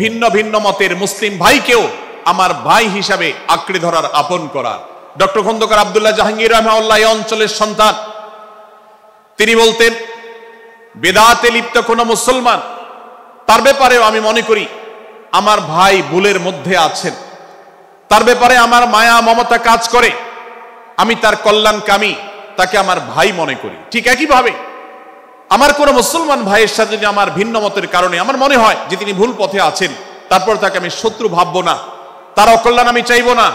ভিন্ন ভিন্ন মতের মুসলিম ভাইকেও আমার ভাই হিসাবে আঁকড়ে ধরার, আপন করার। ডক্টর খন্দকার আব্দুল্লাহ জাহাঙ্গীর রাহিমাহুল্লাহ এই অঞ্চলের সন্তান। তিনি বলতেন, বেদাতে লিপ্ত কোন মুসলমান, তার ব্যাপারেও আমি মনে করি আমার ভাই ভুলের মধ্যে আছেন, তার ব্যাপারে আমার মায়া মমতা কাজ করে, আমি তার কল্যাণকামী, তাকে আমার ভাই মনে করি। ঠিক একইভাবে আমার কোন মুসলমান ভাইয়ের সাথে যদি আমার ভিন্ন মতের কারণে আমার মনে হয় যে তিনি ভুল পথে আছেন, তারপর তাকে আমি শত্রু ভাববো না, তার অকল্যাণ আমি চাইবো না।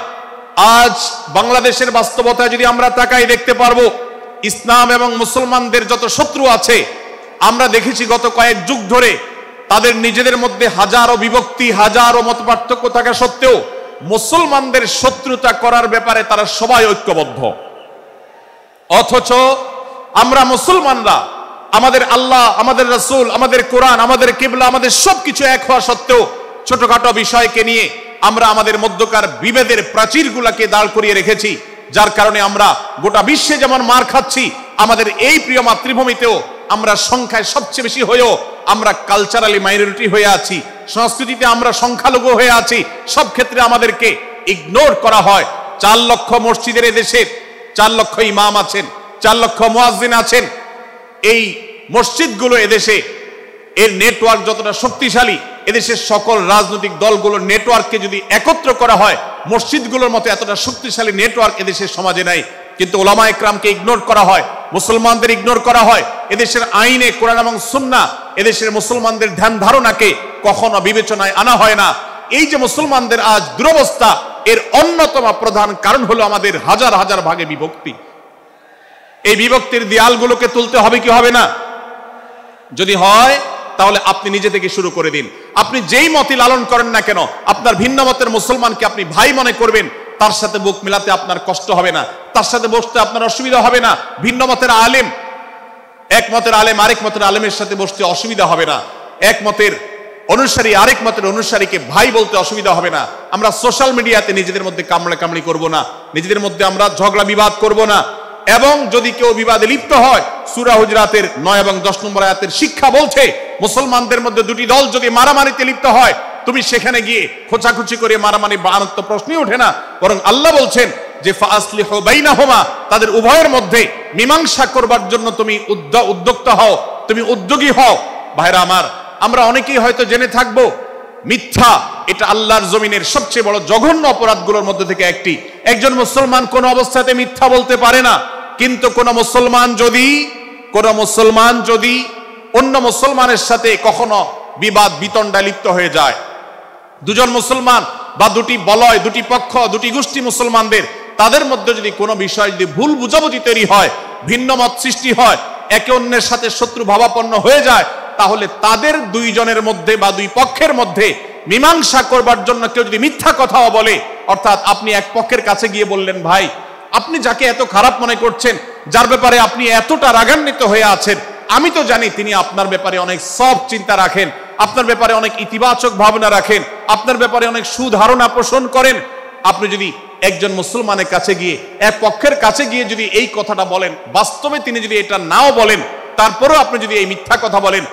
আজ বাংলাদেশের বাস্তবতায় যদি আমরা তাকাই, দেখতে পারবো ইসলাম এবং মুসলমানদের যত শত্রু আছে, আমরা দেখেছি গত কয়েক যুগ ধরে তাদের নিজেদের মধ্যে হাজারো বিভক্তি, হাজারো মত পার্থক্য থাকা সত্ত্বেও মুসলমানদের শত্রুতা করার ব্যাপারে তারা সবাই ঐক্যবদ্ধ। অথচ আমরা মুসলমানরা, আমাদের আল্লাহ, আমাদের রাসূল, আমাদের কোরআন, আমাদের কিবলা, আমাদের সবকিছু এক হওয়া সত্ত্বেও ছোটখাটো বিষয়কে নিয়ে আমরা আমাদের মধ্যকার বিভেদের প্রাচীরগুলোকে দাঁড় করিয়ে রেখেছি, যার কারণে আমরা গোটা বিশ্বে যেমন মার খাচ্ছি, আমাদের এই প্রিয় মাতৃভূমিতেও আমরা সংখ্যায় সবচেয়ে বেশি হয়েও আমরা কালচারালি মাইনরিটি হয়ে আছি, সংস্কৃতিতে আমরা সংখ্যালঘু হয়ে আছি। সব ক্ষেত্রে আমাদেরকে ইগনোর করা হয়। 4 লক্ষ মসজিদের এদেশে 4 লক্ষ ইমাম আছেন, 4 লক্ষ মুয়াজ্জিন আছেন। এই মসজিদগুলো এদেশে, এর নেটওয়ার্ক যতটা শক্তিশালী, এদেশের সকল রাজনৈতিক দলগুলোর নেটওয়ার্ককে যদি একত্র করা হয়, মসজিদগুলোর মতো এতটা শক্তিশালী নেটওয়ার্ক এদেশের সমাজে নাই। কিন্তু ওলামা একরামকে ইগনোর করা হয়, মুসলমানদের ইগনোর করা হয়। এদেশের আইনে কোরআন এবং সুন্নাহ, এদেশের মুসলমানদের ধ্যান ধারণাকে কখনো বিবেচনায় আনা হয় না। এই যে মুসলমানদের আজ দুরবস্থা, এর অন্যতম প্রধান কারণ হলো আমাদের হাজার হাজার ভাগে বিভক্তি। এই বিভক্তির দেয়ালগুলোকে তুলতে হবে কি হবে না? যদি হয় তাহলে আপনি নিজে থেকে শুরু করে দিন। আপনি যেই মতই লালন করেন না কেন, আপনার ভিন্ন মতের মুসলমানকে আপনি ভাই মনে করবেন, তার সাথে বুক মিলাতে আপনার কষ্ট হবে না, তার সাথে বসতে আপনার অসুবিধা হবে না। ভিন্ন মতের আলেম, এক মতের আলেম আরেক মতের আলেমের সাথে বসতে অসুবিধা হবে না। এক মতের অনুসারী আরেক মতের অনুসারীকে ভাই বলতে অসুবিধা হবে না। আমরা সোশ্যাল মিডিয়াতে নিজেদের মধ্যে কামড়াকামড়ি করব না, নিজেদের মধ্যে আমরা ঝগড়া বিবাদ করব না। এবং যদি কেউ বিবাদে লিপ্ত হয়, সূরা হুজরাতের 9 এবং 10 নম্বর আয়াতের শিক্ষা বলছে, মুসলমানদের মধ্যে দুটি দল যদি মারামারিতে লিপ্ত হয়, তুমি সেখানে গিয়ে খোঁচাখুচি করে মারামারি বানানোর তো প্রশ্নই ওঠে না। বরং আল্লাহ বলছেন যে ফাসলিহু বাইনাহুমা, তাদের উভয়ের মধ্যে মীমাংসা করবার জন্য তুমি উদ্যোক্তা হও, তুমি উদ্যোগী হও। ভাইরা আমার, আমরা অনেকেই হয়তো জেনে থাকবো মিথ্যা এটা আল্লাহর জমিনের সবচেয়ে বড় জঘন্য অপরাধগুলোর মধ্যে থেকে একটি। একজন মুসলমান কোন অবস্থাতে মিথ্যা বলতে পারে না, কিন্তু কোন মুসলমান যদি অন্য মুসলমানের সাথে কখনো বিবাদ বিতণ্ডায় লিপ্ত হয়ে যায়, দুজন মুসলমান বা দুটি বলয়, দুটি পক্ষ, দুটি গোষ্ঠী মুসলমানদের তাদের মধ্যে যদি কোনো বিষয় যদি ভুল বুঝাবুঝি তৈরি হয়, ভিন্ন মত সৃষ্টি হয়, একে অন্যের সাথে শত্রু ভাবাপন্ন হয়ে যায়, তাহলে তাদের দুইজনের মধ্যে বা দুই পক্ষের মধ্যে মীমাংসা করবার জন্য কেউ যদি মিথ্যা কথাও বলে, অর্থাৎ আপনি এক পক্ষের কাছে গিয়ে বললেন, ভাই আপনি যাকে এত খারাপ মনে করছেন, যার ব্যাপারে আপনি এতটা রাগান্বিত হয়ে আছেন, আমি তো জানি তিনি আপনার ব্যাপারে অনেক সব চিন্তা রাখেন, আপনার ব্যাপারে অনেক ইতিবাচক ভাবনা রাখেন, আপনার ব্যাপারে অনেক সুধারণা পোষণ করেন। আপনি যদি একজন মুসলমানের কাছে গিয়ে, এক পক্ষের কাছে গিয়ে যদি এই কথাটা বলেন, বাস্তবে তিনি যদি এটা নাও বলেন, তারপরেও আপনি যদি এই মিথ্যা কথা বলেন,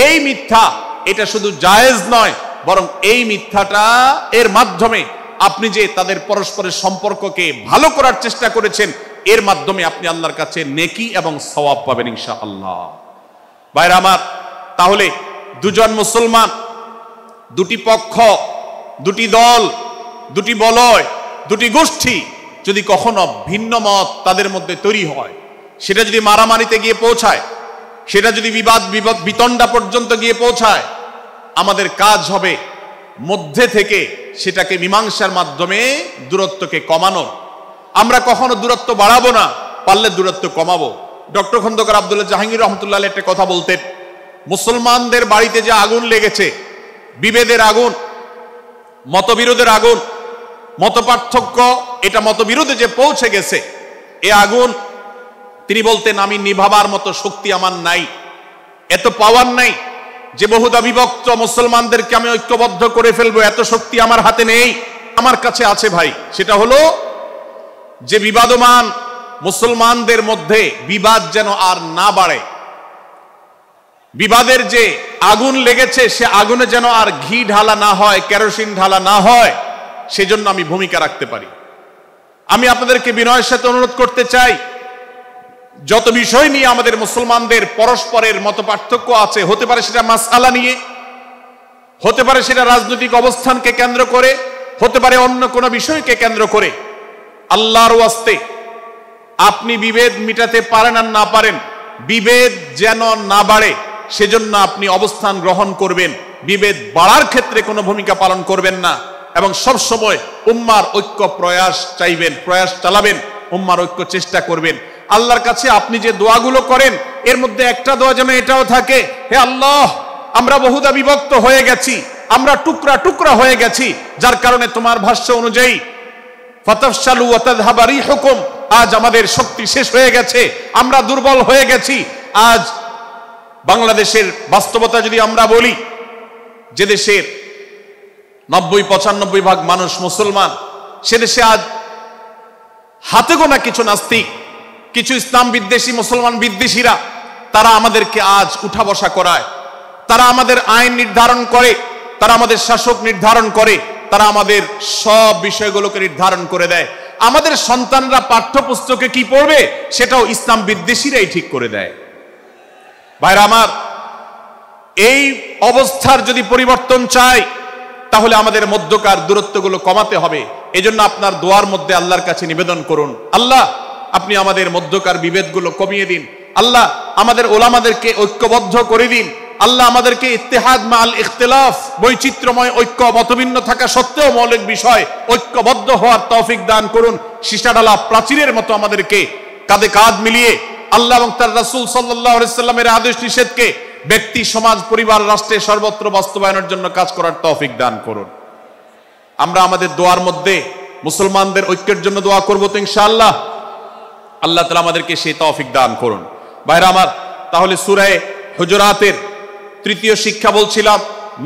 এই মিথ্যা এটা শুধু জায়েজ নয়, বরং এই মিথ্যাটা এর মাধ্যমে আপনি যে তাদের পরস্পরের সম্পর্ককে ভালো করার চেষ্টা করেছেন, এর মাধ্যমে আপনি আল্লাহর কাছে নেকি এবং সওয়াব পাবেন ইনশাআল্লাহ। ভাইরা আমার, তাহলে দুজন মুসলমান, দুটি পক্ষ, দুটি দল, দুটি বলয়, দুটি গোষ্ঠী যদি কখনো ভিন্ন মত তাদের মধ্যে তৈরি হয়, সেটা যদি মারামারিতে গিয়ে পৌঁছায়, সেটা যদি বিবাদ বিতণ্ডা পর্যন্ত গিয়ে পৌঁছায়, আমাদের কাজ হবে মধ্যে থেকে সেটাকে মীমাংসার মাধ্যমে দূরত্বকে কমানোর। আমরা কখনো দূরত্ব বাড়াবো না, পারলে দূরত্ব কমাবো। ডক্টর খন্দকার আব্দুল্লাহ জাহাঙ্গীর রহমতুল্লাহ একটা কথা বলতেন, মুসলমানদের বাড়িতে যে আগুন লেগেছে, বিভেদের আগুন, মতবিরোধের আগুন, মত পার্থক্য, এটা মতবিরোধে যে পৌঁছে গেছে, এ আগুন তিনি বলতেন, আমি নিভাবার মতো শক্তি আমার নাই, এত পাওয়ার নাই যে বহুদা বিভক্ত মুসলমানদেরকে আমি ঐক্যবদ্ধ করে ফেলবো, এত শক্তি আমার হাতে নেই। আমার কাছে আছে ভাই, সেটা হলো যে বিবাদমান মুসলমানদের মধ্যে বিবাদ যেন আর না বাড়ে, বিবাদের যে আগুন লেগেছে সে আগুনে যেন আর ঘি ঢালা না হয়, কেরোসিন ঢালা না হয়, সেজন্য আমি ভূমিকা রাখতে পারি। আমি আপনাদেরকে বিনয়ের সাথে অনুরোধ করতে চাই, যত বিষয় নিয়ে আমাদের মুসলমানদের পরস্পরের মত পার্থক্য আছে, হতে পারে সেটা মাসআলা নিয়ে, হতে পারে সেটা রাজনৈতিক অবস্থানকে কেন্দ্র করে, হতে পারে অন্য কোনো বিষয়কে কেন্দ্র করে, আল্লাহর ওয়াস্তে আপনি বিভেদ মিটাতে পারেন আর না পারেন, বিভেদ যেন না বাড়ে সেজন্য আপনি অবস্থান গ্রহণ করবেন, বিভেদ বাড়ার ক্ষেত্রে কোনো ভূমিকা পালন করবেন না, এবং সব সময় উম্মার ঐক্য প্রয়াস চাইবেন, প্রয়াস চালাবেন, উম্মার ঐক্য চেষ্টা করবেন। আল্লাহর কাছে আপনি যে দোয়াগুলো করেন, এর মধ্যে একটা দোয়া যেন এটাও থাকে, হে আল্লাহ, আমরা বহুদা বিভক্ত হয়ে গেছি, আমরা টুকরা টুকরা হয়ে গেছি, যার কারণে তোমার ভাষ্য অনুযায়ী ফাতাফশালু ওয়া তাযহাবা রিহুকুম, আজ আমাদের শক্তি শেষ হয়ে গেছে, আমরা দুর্বল হয়ে গেছি। আজ বাংলাদেশের বাস্তবতা যদি আমরা বলি, যে দেশের 90-95 ভাগ মানুষ মুসলমান, সে দেশে আজ হাতে গোনা কিছু নাস্তিক, কিছু ইসলাম বিদ্বেষী, মুসলমান বিদ্বেষীরা, তারা আমাদেরকে আজ উঠা বসা করায়, তারা আমাদের আইন নির্ধারণ করে, তারা আমাদের শাসক নির্ধারণ করে, তারা আমাদের সব বিষয়গুলোকে নির্ধারণ করে দেয়। আমাদের সন্তানরা পাঠ্যপুস্তকে কি পড়বে সেটাও ইসলাম বিদ্বেষীরাই ঠিক করে দেয়। ভাইরা আমার, এই অবস্থার যদি পরিবর্তন চাই, তাহলে আমাদের মধ্যকার দূরত্বগুলো কমাতে হবে। এজন্য আপনার দোয়ার মধ্যে আল্লাহর কাছে নিবেদন করুন, আল্লাহ আপনি আমাদের মধ্যকার বিভেদগুলো কমিয়ে দিন, আল্লাহ আমাদের ওলামাদেরকে ঐক্যবদ্ধ করে দিন, আল্লাহ আমাদেরকে ইত্তেহাদ মাল ইখতিলাফ, বৈচিত্র্যময় ঐক্য, মতভিন্ন থাকা সত্ত্বেও মৌলিক বিষয় ঐক্যবদ্ধ হওয়ার তৌফিক দান করুন। সীসাডালা প্রাচীরের মতো আমাদেরকে কাঁধে কাঁধ মিলিয়ে আল্লাহ এবং তার রাসূল সাল্লাল্লাহু আলাইহি সাল্লামের আদেশ নিষেধকে ব্যক্তি, সমাজ, পরিবার, রাষ্ট্রে সর্বত্র বাস্তবায়নের জন্য কাজ করার তৌফিক দান করুন। আমরা আমাদের দোয়ার মধ্যে মুসলমানদের ঐক্যের জন্য দোয়া করব তো ইনশাআল্লাহ। আল্লাহ তাআলা আমাদেরকে সেই তৌফিক দান করুন। ভাইরা আমার, তাহলে সূরা হুজুরাতের তৃতীয় শিক্ষা বলছিলাম,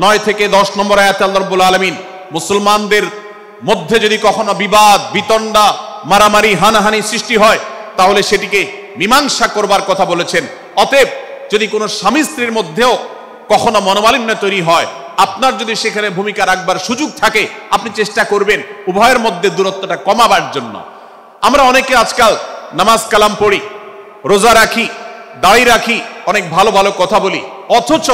9 থেকে 10 নম্বর আয়াতে আল্লাহ রাব্বুল আলামিন মুসলমানদের মধ্যে যদি কখনো বিবাদ, বিতণ্ডা, মারামারি, হানাহানি সৃষ্টি হয়, তাহলে সেটিকে মীমাংসা করবার কথা বলেছেন। অতএব যদি কোনো স্বামী স্ত্রীর মধ্যেও কখনো মনোমালিন্য তৈরি হয়, আপনার যদি সেখানে ভূমিকা রাখবার সুযোগ থাকে, আপনি চেষ্টা করবেন উভয়ের মধ্যে দূরত্বটা কমাবার জন্য। আমরা অনেকে আজকাল নামাজ কালাম পড়ি, রোজা রাখি, দাড়ি রাখি, অনেক ভালো ভালো কথা বলি, অথচ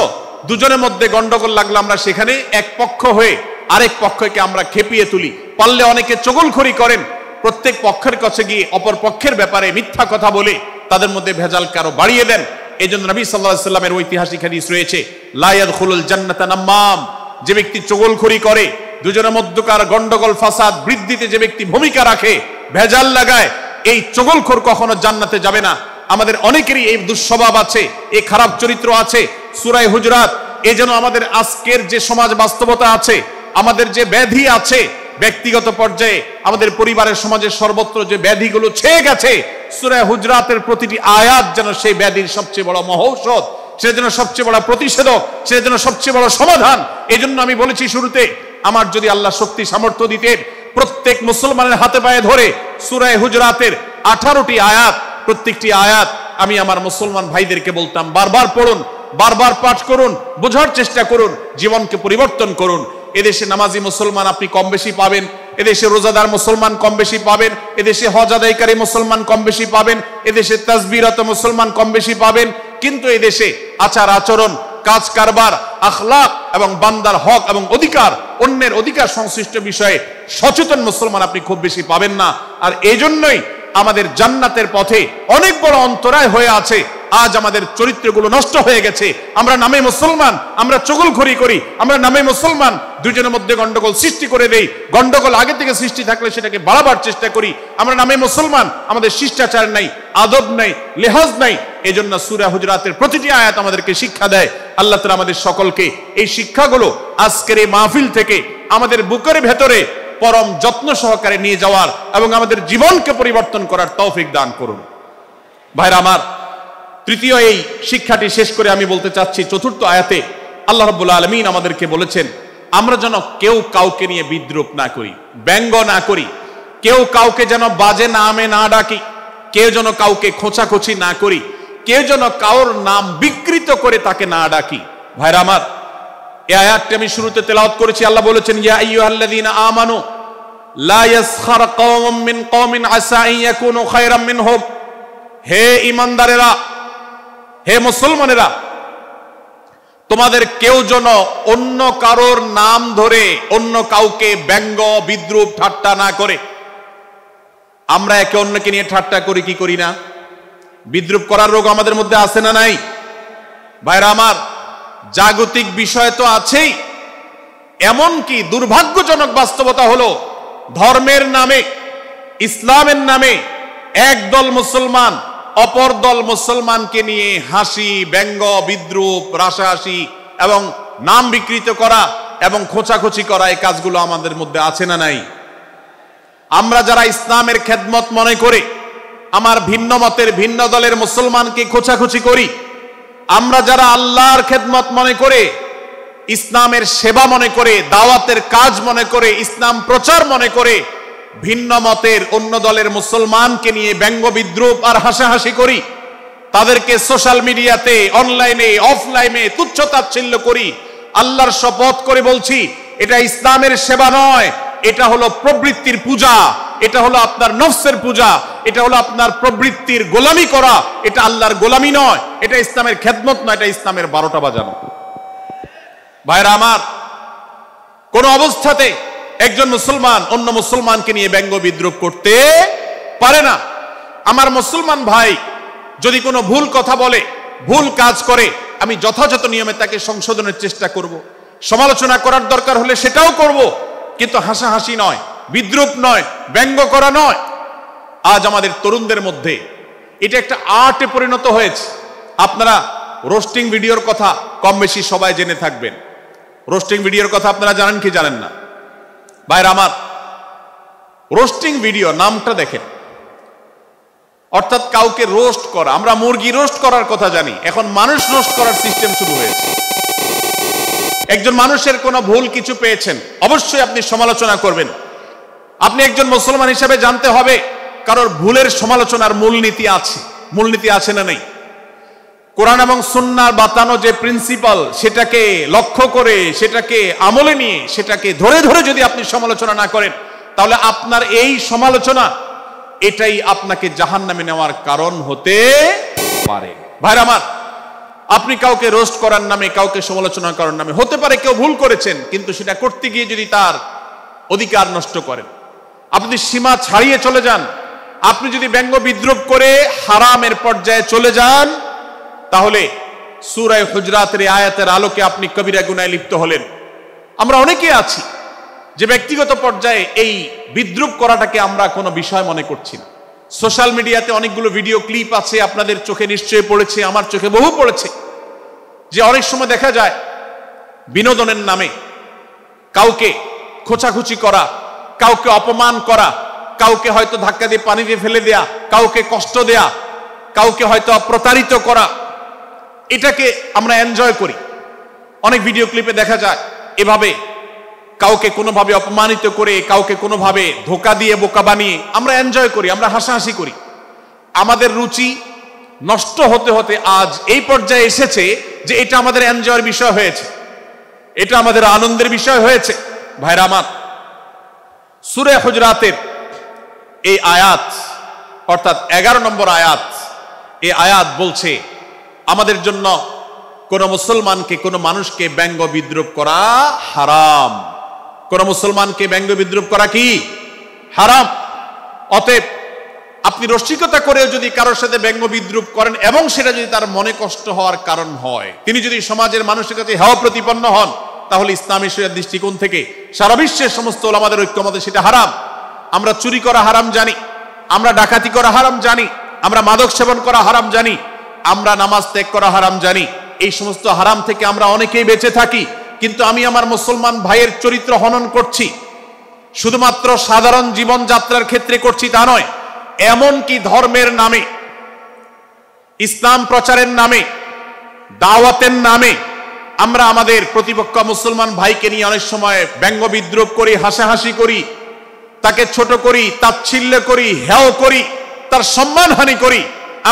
দুজনের মধ্যে গন্ডগোল লাগলে আমরা সেখানে এক পক্ষ হয়ে আরেক পক্ষকে আমরা খেপিয়ে তুলি। পারলে অনেকে চগলখড়ি করেন, প্রত্যেক পক্ষের কাছে গিয়ে অপর পক্ষের ব্যাপারে মিথ্যা কথা বলে তাদের মধ্যে ভেজালকে আরো বাড়িয়ে দেন। এই জন্য নবী সাল্লাল্লাহু আলাইহি ওয়াসাল্লামের ঐতিহাসিক হাদিস রয়েছে, লা ইয়াদখুলুল জান্নাতা নাম্মাম, যে ব্যক্তি চগলখড়ি করে, দুজনের মধ্যকার গন্ডগোল ফাসাদ বৃদ্ধিতে যে ব্যক্তি ভূমিকা রাখে, ভেজাল লাগায়, এই চগলখোর কখনো জান্নাতে যাবে না। আমাদের অনেকেরই এই দুঃস্বভাব আছে, এই খারাপ চরিত্র আছে। সূরা হুজুরাত এই যেন আমাদের আজকের যে সমাজ বাস্তবতা আছে, আমাদের যে ব্যাধি আছে ব্যক্তিগত পর্যায়ে, আমাদের পরিবারের সমাজের সর্বত্র যে ব্যাধিগুলো ছেয়ে গেছে, সূরা হুজুরাতের প্রতিটি আয়াত যেন সেই ব্যাধির সবচেয়ে বড় মহৌষধ, সেটা যেন সবচেয়ে বড় প্রতিষেধক, সেটা যেন সবচেয়ে বড় সমাধান। এই জন্য আমি বলেছি শুরুতে, আমার যদি আল্লাহ শক্তি সামর্থ্য দিতেন, প্রত্যেক মুসলমানের হাতে পায়ে ধরে সূরা হুজুরাতের 18টি আয়াত, প্রত্যেকটি আয়াত আমি আমার মুসলমান ভাইদেরকে বলতাম, বারবার পড়ুন, বারবার পাঠ করুন, বোঝার চেষ্টা করুন, জীবনকে পরিবর্তন করুন। এদেশে নামাজি মুসলমান আপনি কম বেশি পাবেন, এদেশে রোজাদার মুসলমান কম বেশি পাবেন, এদেশে হজ আদায়কারী মুসলমান কম বেশি পাবেন, এদেশে তাসবিহরত মুসলমান কম বেশি পাবেন, কিন্তু এদেশে আচার আচরণ, কাজ কারবার, আখলাক এবং বান্দার হক এবং অধিকার, অন্যের অধিকার সংশ্লিষ্ট বিষয়ে সচেতন মুসলমান আপনি খুব বেশি পাবেন না। আর এই জন্যই আমাদের জান্নাতের পথে অনেক বড় অন্তরায় হয়ে আছে। আজ আমাদের চরিত্রগুলো নষ্ট হয়ে গেছে। আমরা নামে মুসলমান, আমরা চগলখড়ি করি, আমরা নামে মুসলমান, দুজনের মধ্যে গন্ডগোল সৃষ্টি করে দেই। গন্ডগোল আগে থেকে সৃষ্টি থাকলে সেটাকে বাড়াবার চেষ্টা করি। আমরা নামে মুসলমান, আমাদের শিষ্টাচার নাই, আদব নাই, লেহাজ নাই। এই জন্য সূরা হুজুরাতের প্রতিটি আয়াত আমাদেরকে শিক্ষা দেয়। আল্লাহ তাআলা আমাদের সকলকে এই শিক্ষাগুলো আজকের এই মাহফিল থেকে আমাদের বুকের ভেতরে পরম যত্ন সহকারে নিয়ে যাওয়ার এবং আমাদের জীবনকে পরিবর্তন করার তৌফিক দান করুন। ভাইরা আমার, তৃতীয় এই শিক্ষাটি শেষ করে আমি বলতে চাচ্ছি, চতুর্থ আয়াতে আল্লাহ রাব্বুল আলামিন আমাদেরকে বলেছেন, আমরা যেন কেউ কাউকে নিয়ে বিদ্রূপ না করি, ব্যঙ্গ না করি, কেউ কাউকে যেন বাজে নামে না ডাকি, কেউ যেন কাউকে খোঁচাখুচি না করি, কেউ যেন কারোর নাম বিকৃত করে তাকে না ডাকি। ভাইরা আমার, এই আয়াতটি আমি শুরুতে তেলাওয়াত করেছি। আল্লাহ বলেছেন, ইয়া আইয়ুহাল্লাযীনা আমানু লা ইয়াসখার কওমুম মিন কওমিন আসা আন ইয়াকুনু খায়রাম মিনহুম। হে ঈমানদারেরা, হে মুসলমানেরা, তোমাদের কেউ যেন অন্য কারোর নাম ধরে অন্য কাউকে ব্যঙ্গ বিদ্রূপ ঠাট্টা না করে। আমরা একে অন্যকে নিয়ে ঠাট্টা করি কি করি না? বিদ্রূপ করার রোগ আমাদের মধ্যে আছে না নাই? ভাইরা আমার, জাগতিক বিষয় তো আছেই, এমনকি দুর্ভাগ্যজনক বাস্তবতা হলো ধর্মের নামে, ইসলামের নামে একদল মুসলমান অপর দল মুসলমানকে নিয়ে হাসি, ব্যঙ্গ, বিদ্রূপ, রাসাহাসি এবং নাম বিকৃত করা এবং খোঁচাখুচি করা, এই কাজগুলো আমাদের মধ্যে আছে না নাই? আমরা যারা ইসলামের খেদমত মনে করে আমার ভিন্ন মতের ভিন্ন দলের মুসলমানকে খোঁচাখুচি করি, আমরা যারা আল্লাহর খেদমত মনে করে, ইসলামের সেবা মনে করে, দাওয়াতের কাজ মনে করে, ইসলাম প্রচার মনে করে ভিন্ন মতের অন্য দলের মুসলমানকে নিয়ে ব্যঙ্গ বিদ্রূপ আর হাসাহাসি করি, তাদেরকে সোশ্যাল মিডিয়াতে, অনলাইনে, অফলাইনে তুচ্ছ-তাচ্ছিল্য করি, আল্লাহর শপথ করে বলছি, এটা ইসলামের সেবা নয়, এটা হলো প্রবৃত্তির পূজা, এটা হলো আপনার নফসের পূজা, এটা হলো আপনার প্রবৃত্তির গোলামি করা, এটা আল্লাহর গোলামি নয়, এটা ইসলামের খেদমত নয়, এটা ইসলামের 12টা বাজানো। ভাইরা আমার, কোন অবস্থাতে একজন মুসলমান অন্য মুসলমানকে নিয়ে ব্যঙ্গ বিদ্রূপ করতে পারে না। আমার মুসলমান ভাই যদি কোনো ভুল কথা বলে, ভুল কাজ করে, আমি যথাযথ নিয়মে তাকে সংশোধনের চেষ্টা করব, সমালোচনা করার দরকার হলে সেটাও করব, কিন্তু হাসাহাসি নয়, বিদ্রূপ নয়, ব্যঙ্গ করা নয়। আজ আমাদের তরুণদের মধ্যে এটা একটা আর্টে পরিণত হয়েছে। আপনারা রোস্টিং ভিডিওর কথা কম বেশি সবাই জেনে থাকবেন। রোস্টিং ভিডিওর কথা আপনারা জানেন কি জানেন না? ভাইরা আমার, রোস্টিং ভিডিও নামটা দেখেন, অর্থাৎ কাউকে রোস্ট করা। আমরা মুরগি রোস্ট করার কথা জানি, এখন মানুষ রোস্ট করার সিস্টেম শুরু হয়েছে। একজন মানুষের কোনো ভুল কিছু পেয়েছেন, অবশ্যই আপনি সমালোচনা করবেন। আপনি একজন মুসলমান হিসেবে জানতে হবে কারোর ভুলের সমালোচনার মূলনীতি আছে। মূলনীতি আছে না নেই? কোরআন এবং সুন্নাহর বাতানো যে প্রিন্সিপাল, সেটাকে লক্ষ্য করে, সেটাকে আমলে নিয়ে, সেটাকে ধরে ধরে যদি আপনি সমালোচনা না করেন, তাহলে আপনার এই সমালোচনা এটাই আপনাকে জাহান্নামে নেওয়ার কারণ হতে পারে। ভাইরা আমার, আপনি কাউকে রোস্ট করার নামে, কাউকে সমালোচনা করার নামে, হতে পারে কেউ ভুল করেছেন, কিন্তু সেটা করতে গিয়ে যদি তার অধিকার নষ্ট করেন, আপনি সীমা ছাড়িয়ে চলে যান, আপনি যদি ব্যঙ্গ বিদ্রূপ করে হারামের পর্যায়ে চলে যান, তাহলে সূরা হুজুরাতের আয়াতের আলোকে আপনি কবিরা গুনাহে লিপ্ত হলেন। আমরা অনেকে আছি যে ব্যক্তিগত পর্যায়ে এই বিদ্রূপ করাটাকে আমরা কোনো বিষয় মনে করছি না। সোশ্যাল মিডিয়াতে অনেকগুলো ভিডিও ক্লিপ আছে, আপনাদের চোখে নিশ্চয়ই পড়েছে, আমার চোখে বহু পড়েছে, যে অনেক সময় দেখা যায় বিনোদনের নামে কাউকে খোঁচাখুচি করা, কাউকে অপমান করা, কাউকে হয়তো ধাক্কা দিয়ে পানি দিয়ে ফেলে দেয়া, কাউকে কষ্ট দেয়া, কাউকে হয়তো প্রতারিত করা, এটাকে আমরা এনজয় করি। অনেক ভিডিও ক্লিপে দেখা যায় এভাবে কাউকে কোনোভাবে অপমানিত করে, কাউকে কোনোভাবে ধোকা দিয়ে বোকা বানিয়ে আমরা এনজয় করি, আমরা হাসাহাসি করি। আমাদের রুচি নষ্ট হতে হতে আজ এই পর্যায়ে এসেছে যে এটা আমাদের এনজয়ের বিষয় হয়েছে, এটা আমাদের আনন্দের বিষয় হয়েছে। ভাইরা আমার, সূরা হুজরাতের এই আয়াত অর্থাৎ 11 নম্বর আয়াত, এই আয়াত বলছে আমাদের জন্য কোন মুসলমানকে, কোন মানুষকে ব্যঙ্গ বিদ্রূপ করা হারাম। কোন মুসলমানকে ব্যঙ্গ বিদ্রূপ করা কি হারাম। অতএব আপনি রসিকতা করেও যদি কারোর সাথে ব্যঙ্গ বিদ্রূপ করেন এবং সেটা যদি তার মনে কষ্ট হওয়ার কারণ হয়, তিনি যদি সমাজের মানুষের কাছে হেয় প্রতিপন্ন হন, তাহলে ইসলামী শরীয়তের দৃষ্টিকোণ থেকে সারা বিশ্বের সমস্ত ওলামাদের ঐক্যমতে সেটা হারাম। আমরা চুরি করা হারাম জানি, আমরা ডাকাতি করা হারাম জানি, আমরা মাদক সেবন করা হারাম জানি, আমরা নামাজ ত্যাগ করা হারাম জানি। এই সমস্ত হারাম থেকে আমরা অনেকেই বেঁচে থাকি, কিন্তু আমি আমার মুসলমান ভাইয়ের চরিত্র হনন করছি, শুধুমাত্র সাধারণ জীবনযাত্রার ক্ষেত্রে করছি তা নয়, এমনকি ধর্মের নামে, ইসলাম প্রচারের নামে, দাওয়াতের নামে আমরা আমাদের প্রতিপক্ষ মুসলমান ভাইকে নিয়ে অনেক সময় ব্যঙ্গ বিদ্রূপ করি, হাসাহাসি করি, তাকে ছোট করি, তাচ্ছিল্য করি, হেয় করি, তার সম্মানহানি করি।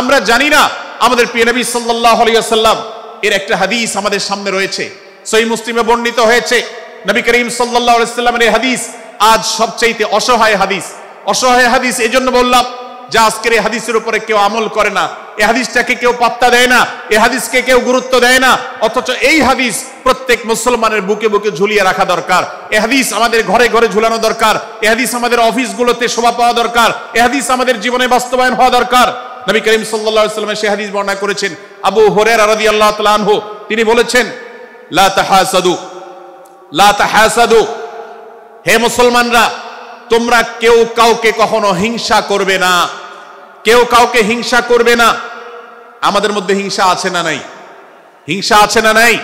আমরা জানি না আমাদের প্রিয় নবী সাল্লাল্লাহু আলাইহি ওয়াসাল্লাম এর একটা হাদিস আমাদের সামনে রয়েছে, সহিহ মুসলিমে বর্ণিত হয়েছে। নবী করিম সাল্লাল্লাহু আলাইহি ওয়াসাল্লামের এই হাদিস আজ সবচেয়ে অসহায় হাদিস। অসহায় হাদিস এই জন্য বললাম যে আজকের এই হাদিসের উপরে কেউ আমল করে না, এই হাদিসটাকে কেউ পাত্তা দেয় না, এই হাদিসকে কেউ গুরুত্ব দেয় না, অথচ এই হাদিস প্রত্যেক মুসলমানের বুকে বুকে ঝুলিয়ে রাখা দরকার। এই হাদিস আমাদের ঘরে ঘরে ঝুলানো দরকার, এই হাদিস আমাদের অফিসগুলোতে শোভা পাওয়া দরকার, এই হাদিস আমাদের জীবনে বাস্তবায়ন হওয়া দরকার। নবী করিম সাল্লাল্লাহু আলাইহি ওয়াসাল্লাম সেই হাদিস বর্ণনা করেছেন। আবু হুরায়রা রাদিয়াল্লাহু তাআলা আনহু তিনি বলেছেন, লা তাহাসাদু, লা তাহাসাদু, হে মুসলমানরা তোমরা কেউ কাউকে কখনো হিংসা করবে না, কেউ কাউকে হিংসা করবে না। আমাদের মধ্যে হিংসা আছে না নাই? হিংসা আছে না নাই?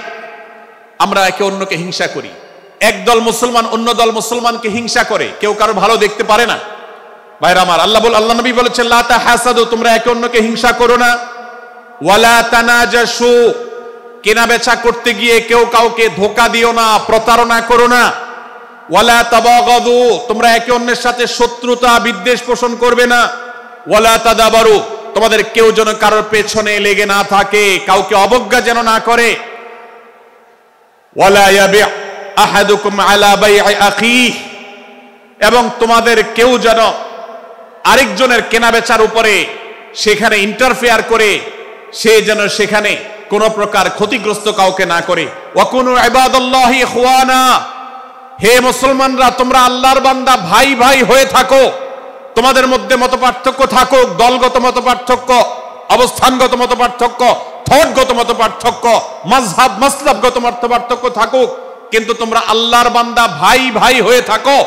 আমরা একে অন্যকে হিংসা করি। একদল মুসলমান অন্য দল মুসলমানকে হিংসা করে, কেউ কারো ভালো দেখতে পারে না। ভাইরা আমার, আল্লাহ নবী বলেছেন লা তাহাসাদু, তোমরা একে অন্যকে হিংসা করো না। ওয়ালা তানাজাসু, কেনা বেচা করতে গিয়ে কেউ কাউকে ধোঁকা দিও না, প্রতারণা করো না। ওয়ালা তাবাগাদু, তোমরা একে অন্যের সাথে শত্রুতা বিদ্বেষ পোষণ করবে না। ওয়ালা তাদাবারু, তোমাদের কেউ যেন কারোর পেছনে লেগে না থাকে, কাউকে অবজ্ঞা যেন না করে। ওয়ালা ইয়াবি আহাদুকুম আলা বাই'i আখিহি, এবং তোমাদের কেউ যেন আরেকজনের কেনা বেচার উপরে সেখানে ইন্টারফেয়ার করে সে যেন সেখানে কোন প্রকার ক্ষতিগ্রস্ত কাউকে না করে। ওয়াকুনু ইবাদাল্লাহি ইখওয়ানা, হে মুসলমানরা তোমরা আল্লাহর বান্দা ভাই ভাই হয়ে থাকো। তোমাদের মধ্যে মতপার্থক্য থাকুক, দলগত মতপার্থক্য, অবস্থানগত মতপার্থক্য, থটগত মতপার্থক্য, মাযহাব মাসলাবগত মতপার্থক্য থাকুক, কিন্তু তোমরা আল্লাহর বান্দা ভাই ভাই হয়ে থাকো।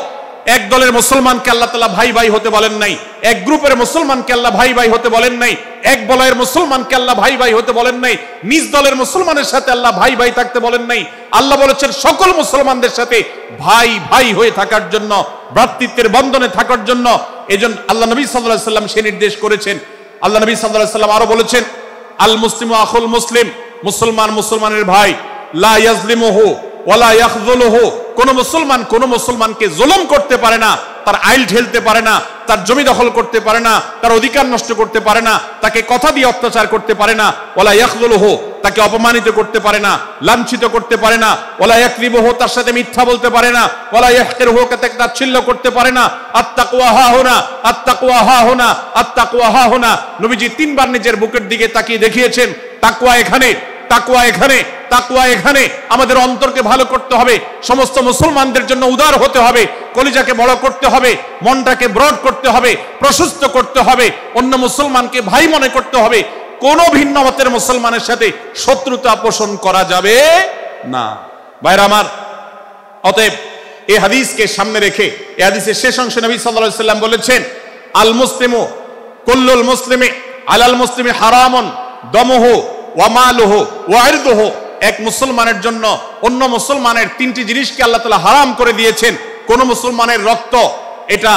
এক দলের মুসলমানকে আল্লাহ তাআলা ভাই ভাই হতে বলেন নাই, এক গ্রুপের মুসলমানকে আল্লাহ ভাই ভাই হতে বলেন নাই, এক বলয়ের মুসলমানকে আল্লাহ ভাই ভাই হতে বলেন নাই, নিজ দলের মুসলমানের সাথে আল্লাহ ভাই ভাই থাকতে বলেন নাই। আল্লাহ বলেছেন সকল মুসলমানদের সাথে ভাই ভাই হয়ে থাকার জন্য, ভ্রাতৃত্বের বন্ধনে থাকার জন্য। এজন্য আল্লাহ নবী সাল্লাল্লাহু আলাইহি ওয়াসাল্লাম সে নির্দেশ করেছেন। আল্লাহ নবী সাল্লাল্লাহু আলাইহি ওয়াসাল্লাম আরো বলেছেন, আল মুসলিমু আখুল মুসলিম, মুসলমান মুসলমানের ভাই, লা ইয়াজলিমুহু ওয়ালা ইয়াখযুলুহু, কোন মুসলমান কোন মুসলমানকে জুলুম করতে পারে না, তার আইল ঠেলতে পারে না, তার জমি দখল করতে পারে না, তার অধিকার নষ্ট করতে পারে না, তাকে কথা দিয়ে অত্যাচার করতে পারে না। ওয়ালা ইয়াখযুলুহু, তাকে অপমানিত করতে পারে না, লাঞ্ছিত করতে পারে না। ওয়ালা ইয়াকযিবুহু, তার সাথে মিথ্যা বলতে পারে না। ওয়ালা ইয়াহকিরুহু, তাকে তাচ্ছিল্য করতে পারে না। আত-তাকওয়া হাহুনা, আত-তাকওয়া হাহুনা, আত-তাকওয়া হাহুনা। নবীজি তিনবার নিজের বুকের দিকে তাকিয়ে দেখিয়েছেন, তাকওয়া এখানে, তাকওয়া এখানে, তাকওয়া এখানে। আমাদের অন্তরকে ভালো করতে হবে, সমস্ত মুসলমানদের জন্য উদার হতে হবে, কলিজাকে বড় করতে হবে, মনটাকে ব্রড করতে হবে, প্রশস্ত করতে হবে, অন্য মুসলমানকে ভাই মনে করতে হবে। কোন ভিন্ন মতের মুসলমানের সাথে শত্রুতা পোষণ করা যাবে না। ভাইরা আমার, অতএব এই হাদিসকে সামনে রেখে এই হাদিসের শেষ অংশে নবী সাল্লাল্লাহু আলাইহি ওয়াসাল্লাম বলেছেন, আল মুসলিমু কুল্লুল মুসলিমি আলাল মুসলিমি হারামুন দমুহু ওয়া মালুহু ওয়া ইরদুহু। এক মুসলমানের জন্য অন্য মুসলমানের তিনটি জিনিসকে আল্লাহ তাআলা হারাম করে দিয়েছেন। কোন মুসলমানের রক্ত এটা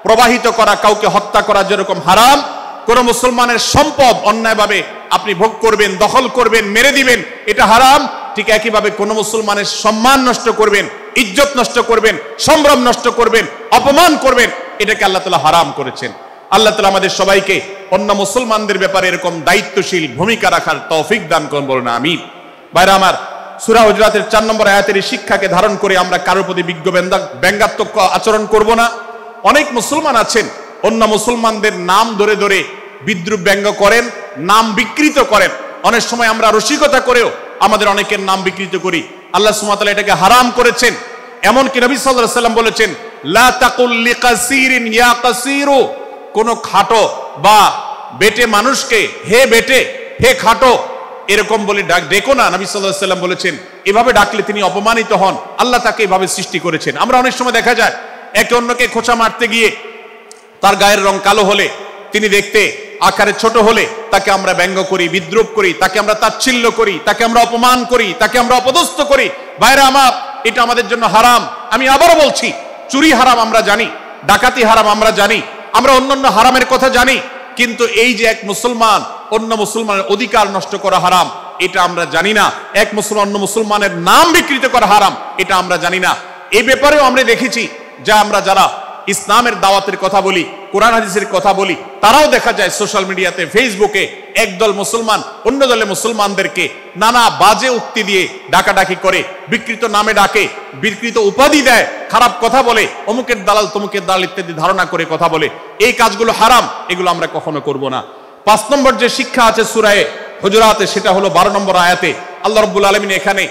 প্রবাহিত করা, কাউকে হত্যা করা যেরকম হারাম, কোন মুসলমানের সম্পদ অন্যায়ভাবে আপনি ভোগ করবেন, দখল করবেন, মেরে দিবেন, এটা হারাম। ঠিক একইভাবে কোন মুসলমানের সম্মান নষ্ট করবেন, ইজ্জত নষ্ট করবেন, সম্ভ্রম নষ্ট করবেন, অপমান করবেন, এটাকে আল্লাহ তাআলা হারাম করেছেন। আল্লাহ তাআলা আমাদের সবাইকে অন্য মুসলমানদের ব্যাপারে এরকম দায়িত্বশীল ভূমিকা রাখার তৌফিক দান করুন, বলুন আমিন। ভাইরা আমার, সূরা হুজরাতের 4 নম্বর আয়াতের শিক্ষাকে ধারণ করে আমরা কারোর প্রতি ব্যঙ্গাত্মক আচরণ করব না। অনেক মুসলমান আছেন অন্য মুসলমানদের নাম ধরে ধরে বিদ্রুপ ব্যঙ্গ করেন, নাম বিকৃত করেন। অনেক সময় আমরা রসিকতা করেও আমাদের অনেকের নাম বিকৃত করি। আল্লাহ সুবহানাহু ওয়া তাআলা এটাকে হারাম করেছেন। এমনকি নবী সাল্লাল্লাহু আলাইহি ওয়াসাল্লাম বলেছেন, লা তাকুল লিকাসিরিন ইয়া কাসিরু, কোন খাটো বা বেটে মানুষকে হে বেটে, হে খাটো এরকম বলে ডেকো না। নবী সাল্লাল্লাহু আলাইহি ওয়াসাল্লাম বলেছেন, এভাবে ডাকলে তিনি অপমানিত হন। আল্লাহ তাকে এভাবে সৃষ্টি করেছেন। আমরা অনেক সময় দেখা যায় একে অন্যকে খোঁচা মারতে গিয়ে তার গায়ের রং কালো হলে, তিনি দেখতে আকারে ছোট হলে তাকে আমরা ব্যঙ্গ করি, বিদ্রুপ করি, তাকে আমরা তাচ্ছিল্য করি, তাকে আমরা অপমান করি, তাকে আমরা অপদস্থ করি। ভাইরা আমার, এটা আমাদের জন্য হারাম। আমি আবারও বলছি, চুরি হারাম আমরা জানি, ডাকাতি হারাম আমরা জানি, আমরা অন্যান্য হারামের কথা জানি, কিন্তু এই যে এক মুসলমান অন্য মুসলমানের অধিকার নষ্ট করা হারাম, এটা আমরা জানি না। এক মুসলমান অন্য মুসলমানের নাম বিকৃত করা হারাম, এটা আমরা জানি না। এই ব্যাপারেও আমরা দেখেছি যে আমরা যারা ইসলামের দাওয়াতের কথা বলি, কোরআন হাদিসের কথা বলি, তারাও দেখা যায় সোশ্যাল মিডিয়াতে, ফেসবুকে একদল মুসলমান অন্য দলে মুসলমানদেরকে নানা বাজে উক্তি দিয়ে ডাকাডাকি করে, বিকৃত নামে ডাকে, বিকৃত উপাধি দেয়, খারাপ কথা বলে, অমুকের দালাল তমুকের দালাল ইত্যাদি ধারণা করে কথা বলে। এই কাজগুলো হারাম, এগুলো আমরা কখনো করব না। 5 নম্বর যে শিক্ষা আছে সূরা হুজুরাতে, সেটা হলো 12 নম্বর আয়াতে আল্লাহ রাব্বুল আলামিন এখানে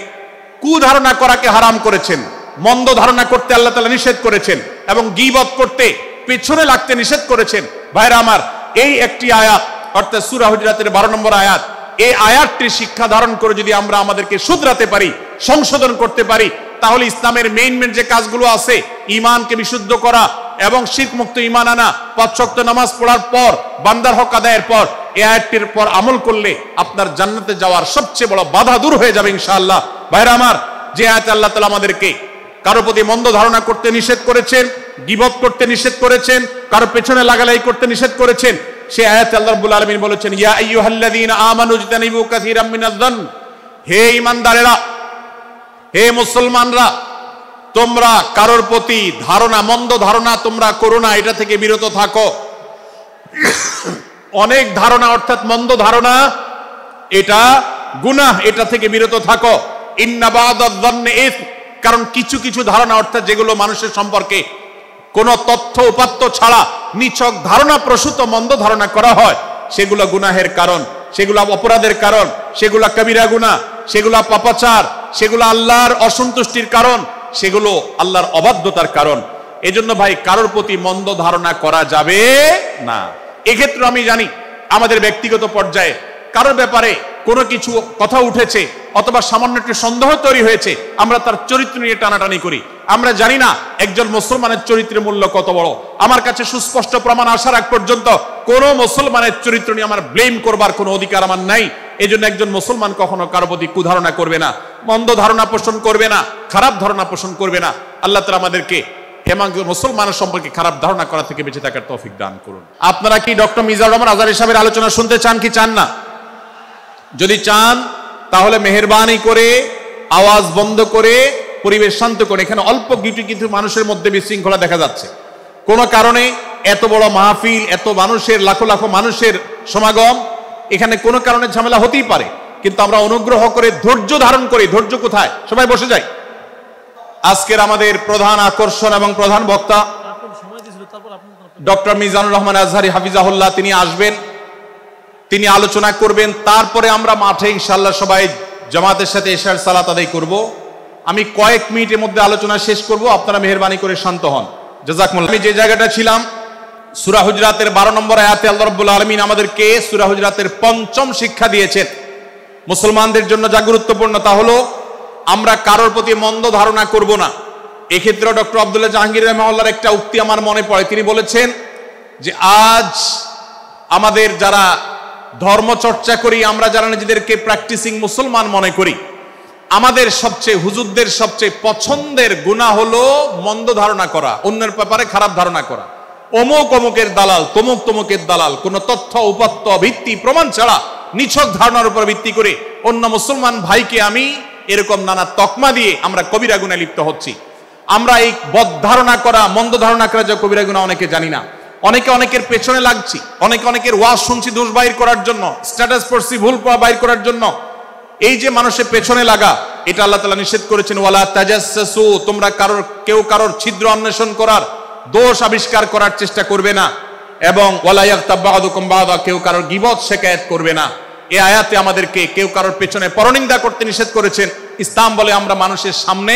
কুধারণা করাকে হারাম করেছেন, মন্দ ধারণা করতে আল্লাহ তাআলা নিষেধ করেছেন, এবং গীবত করতে, পেছনে লাগতে নিষেধ করেছেন। ভাইরা আমার, এই একটি আয়াত অর্থাৎ সূরা হুজুরাতের 12 নম্বর আয়াত, এই আয়াতটির শিক্ষা ধারণ করে যদি আমরা আমাদেরকে শুধরাতে পারি, সংশোধন করতে পারি, তাহলে ইসলামের মেইন যে কাজগুলো আছে, ঈমানকে বিশুদ্ধ করা এবং শিরক মুক্ত ঈমান আনা, 5 ওয়াক্ত নামাজ পড়ার পর, বান্দার হক আদায়ের পর, এই আয়াতটির পর আমল করলে আপনার জান্নাতে যাওয়ার সবচেয়ে বড় বাধা দূর হয়ে যাবে ইনশাআল্লাহ। ভাইরা আমার, যে আয়াতে আল্লাহ তাআলা আমাদেরকে কারো প্রতি মন্দ ধারণা করতে নিষেধ করেছেন, গীবত করতে নিষেধ করেছেন, কারো পেছনে লাগালাই করতে নিষেধ করেছেন, সে আয়াতে আল্লাহ রাব্বুল আলামিন বলেছেন, ইয়া আইয়ুহাল্লাযীনা আমানু ইজতানিবু কাসীরাম মিনায-যন্ন, হে ঈমানদারেরা, হে মুসলমানরা, তোমরা কারোর প্রতি ধারণা, মন্দ ধারণা তোমরা করো না, এটা থেকে বিরত থাকো। অনেক ধারণা অর্থাৎ মন্দ ধারণা, এটা গুনাহ, এটা থেকে বিরত থাকো। ইন্না বা'দায-যন্নি ইসম, কারণ কিছু কিছু ধারণা অর্থাৎ যেগুলো মানুষের সম্পর্কে কোনো তথ্য উপাত্ত ছাড়া নিছক ধারণা প্রসূত মন্দ ধারণা করা হয়, সেগুলো গুনাহের কারণ, সেগুলো অপরাধের কারণ, সেগুলো কবিরা গুনাহ, সেগুলো পাপাচার, সেগুলো আল্লাহর অসন্তুষ্টির কারণ, সেগুলো আল্লাহর অবাধ্যতার কারণ। এজন্য ভাই, কারোর প্রতি মন্দ ধারণা করা যাবে না। এক্ষেত্রে আমি জানি আমাদের ব্যক্তিগত পর্যায়ে কারোর ব্যাপারে কোনো কিছু কথা উঠেছে অথবা সামান্য একটু সন্দেহ তৈরি হয়েছে, আমরা তার চরিত্র নিয়ে টানাটানি করি। আমরা জানি না একজন মুসলমানের চরিত্রের মূল্য কত বড়। আমার কাছে সুস্পষ্ট প্রমাণ আসার আগ পর্যন্ত কোনো মুসলমানের চরিত্র নিয়ে আমার ব্লেম করবার কোনো অধিকার আমার নাই। এই জন্য একজন মুসলমান কখনো কারো প্রতি কুধারণা করবে না, মন্দ ধারণা পোষণ করবে না, খারাপ ধারণা পোষণ করবে না। আল্লাহ তাআলা আমাদেরকে মুসলমানের সম্পর্কে খারাপ ধারণা করা থেকে বেঁচে থাকার তৌফিক দান করুন। আপনারা কি ডক্টর মিজানুর রহমান আজহারী সাহেবের আলোচনা শুনতে চান কি চান না? যদি চান তাহলে মেহেরবানি করে আওয়াজ বন্ধ করে পরিবেশ শান্ত করে, এখানে অল্প কিছু মানুষের মধ্যে বিশৃঙ্খলা দেখা যাচ্ছে। কোন কারণে এত বড় মাহফিল, এত মানুষের, লাখো লাখো মানুষের সমাগম, এখানে কোনো কারণে ঝামেলা হতেই পারে, কিন্তু আমরা অনুগ্রহ করে ধৈর্য ধারণ করি। ধৈর্য কোথায়? সবাই বসে যাই। আজকের আমাদের প্রধান আকর্ষণ এবং প্রধান বক্তা ডক্টর মিজানুর রহমান আজহারী হাফিজাহুল্লাহ, তিনি আসবেন, তিনি আলোচনা করবেন। তারপরে আমরা মাঠে ইনশাআল্লাহ সবাই জামাতের সাথে ইশার সালাত আদায় করব। আমি কয়েক মিনিটের মধ্যে আলোচনা শেষ করব, আপনারা মেহেরবানি করে শান্ত হন। জাযাকুমুল্লাহ। আমি যে জায়গাটা ছিলাম, সূরা হুজরাতের 12 নম্বর আয়াতে আল্লাহ রাব্বুল আলামিন আমাদেরকে সূরা হুজরাতের 5ম শিক্ষা দিয়েছেন মুসলমানদের জন্য, যা গুরুত্বপূর্ণ তা হলো আমরা কারোর প্রতি মন্দ ধারণা করব না। এক্ষেত্রে ডক্টর আব্দুল্লাহ জাহাঙ্গীর রাহিমাহুল্লাহর একটা উক্তি আমার মনে পড়ে। তিনি বলেছেন যে আজ আমাদের যারা ধর্ম চর্চা করি, আমরা যারা নিজেদেরকে প্র্যাকটিসিং মুসলমান মনে করি, আমাদের সবচেয়ে হুজুরদের সবচেয়ে পছন্দের গুনাহ হলো মন্দ ধারণা করা, অন্যের ব্যাপারে খারাপ ধারণা করা। অমুক অমুকের দালাল, তমুক তমুকের দালাল, কোনো তথ্য উপাত্ত ভিত্তি প্রমাণ ছাড়া নিছক ধারণার উপর ভিত্তি করে অন্য মুসলমান ভাইকে আমি এরকম নানা তকমা দিয়ে আমরা কবিরা গুনাহে লিপ্ত হচ্ছি। আমরা এই বদ ধারণা করা, মন্দ ধারণা করা যে কবিরা গুনাহ অনেকে জানি না। অনেকে অনেকের পেছনে লাগছি, অনেকে অনেকের ওয়াজ শুনছি দোষ বাইর করার জন্য, স্ট্যাটাস পড়ছি ভুল বাইর করার জন্য। এই যে মানুষের পেছনে লাগা, এটা আল্লাহ তাআলা নিষেধ করেছেন, ওয়ালা তাজাসসু, তোমরা কেউ কারোর ছিদ্র অন্বেষণ করার, দোষ আবিষ্কার করার চেষ্টা করবে না, এবং ওয়ালা ইয়াগতাব বা'দুকুম বা'দা, কেউ কারোর গীবত শিকায়াত করবে না। এই আয়াতে আমাদেরকে কেউ কারোর পেছনে পরনিন্দা করতে নিষেধ করেছেন। ইসলাম বলে আমরা মানুষের সামনে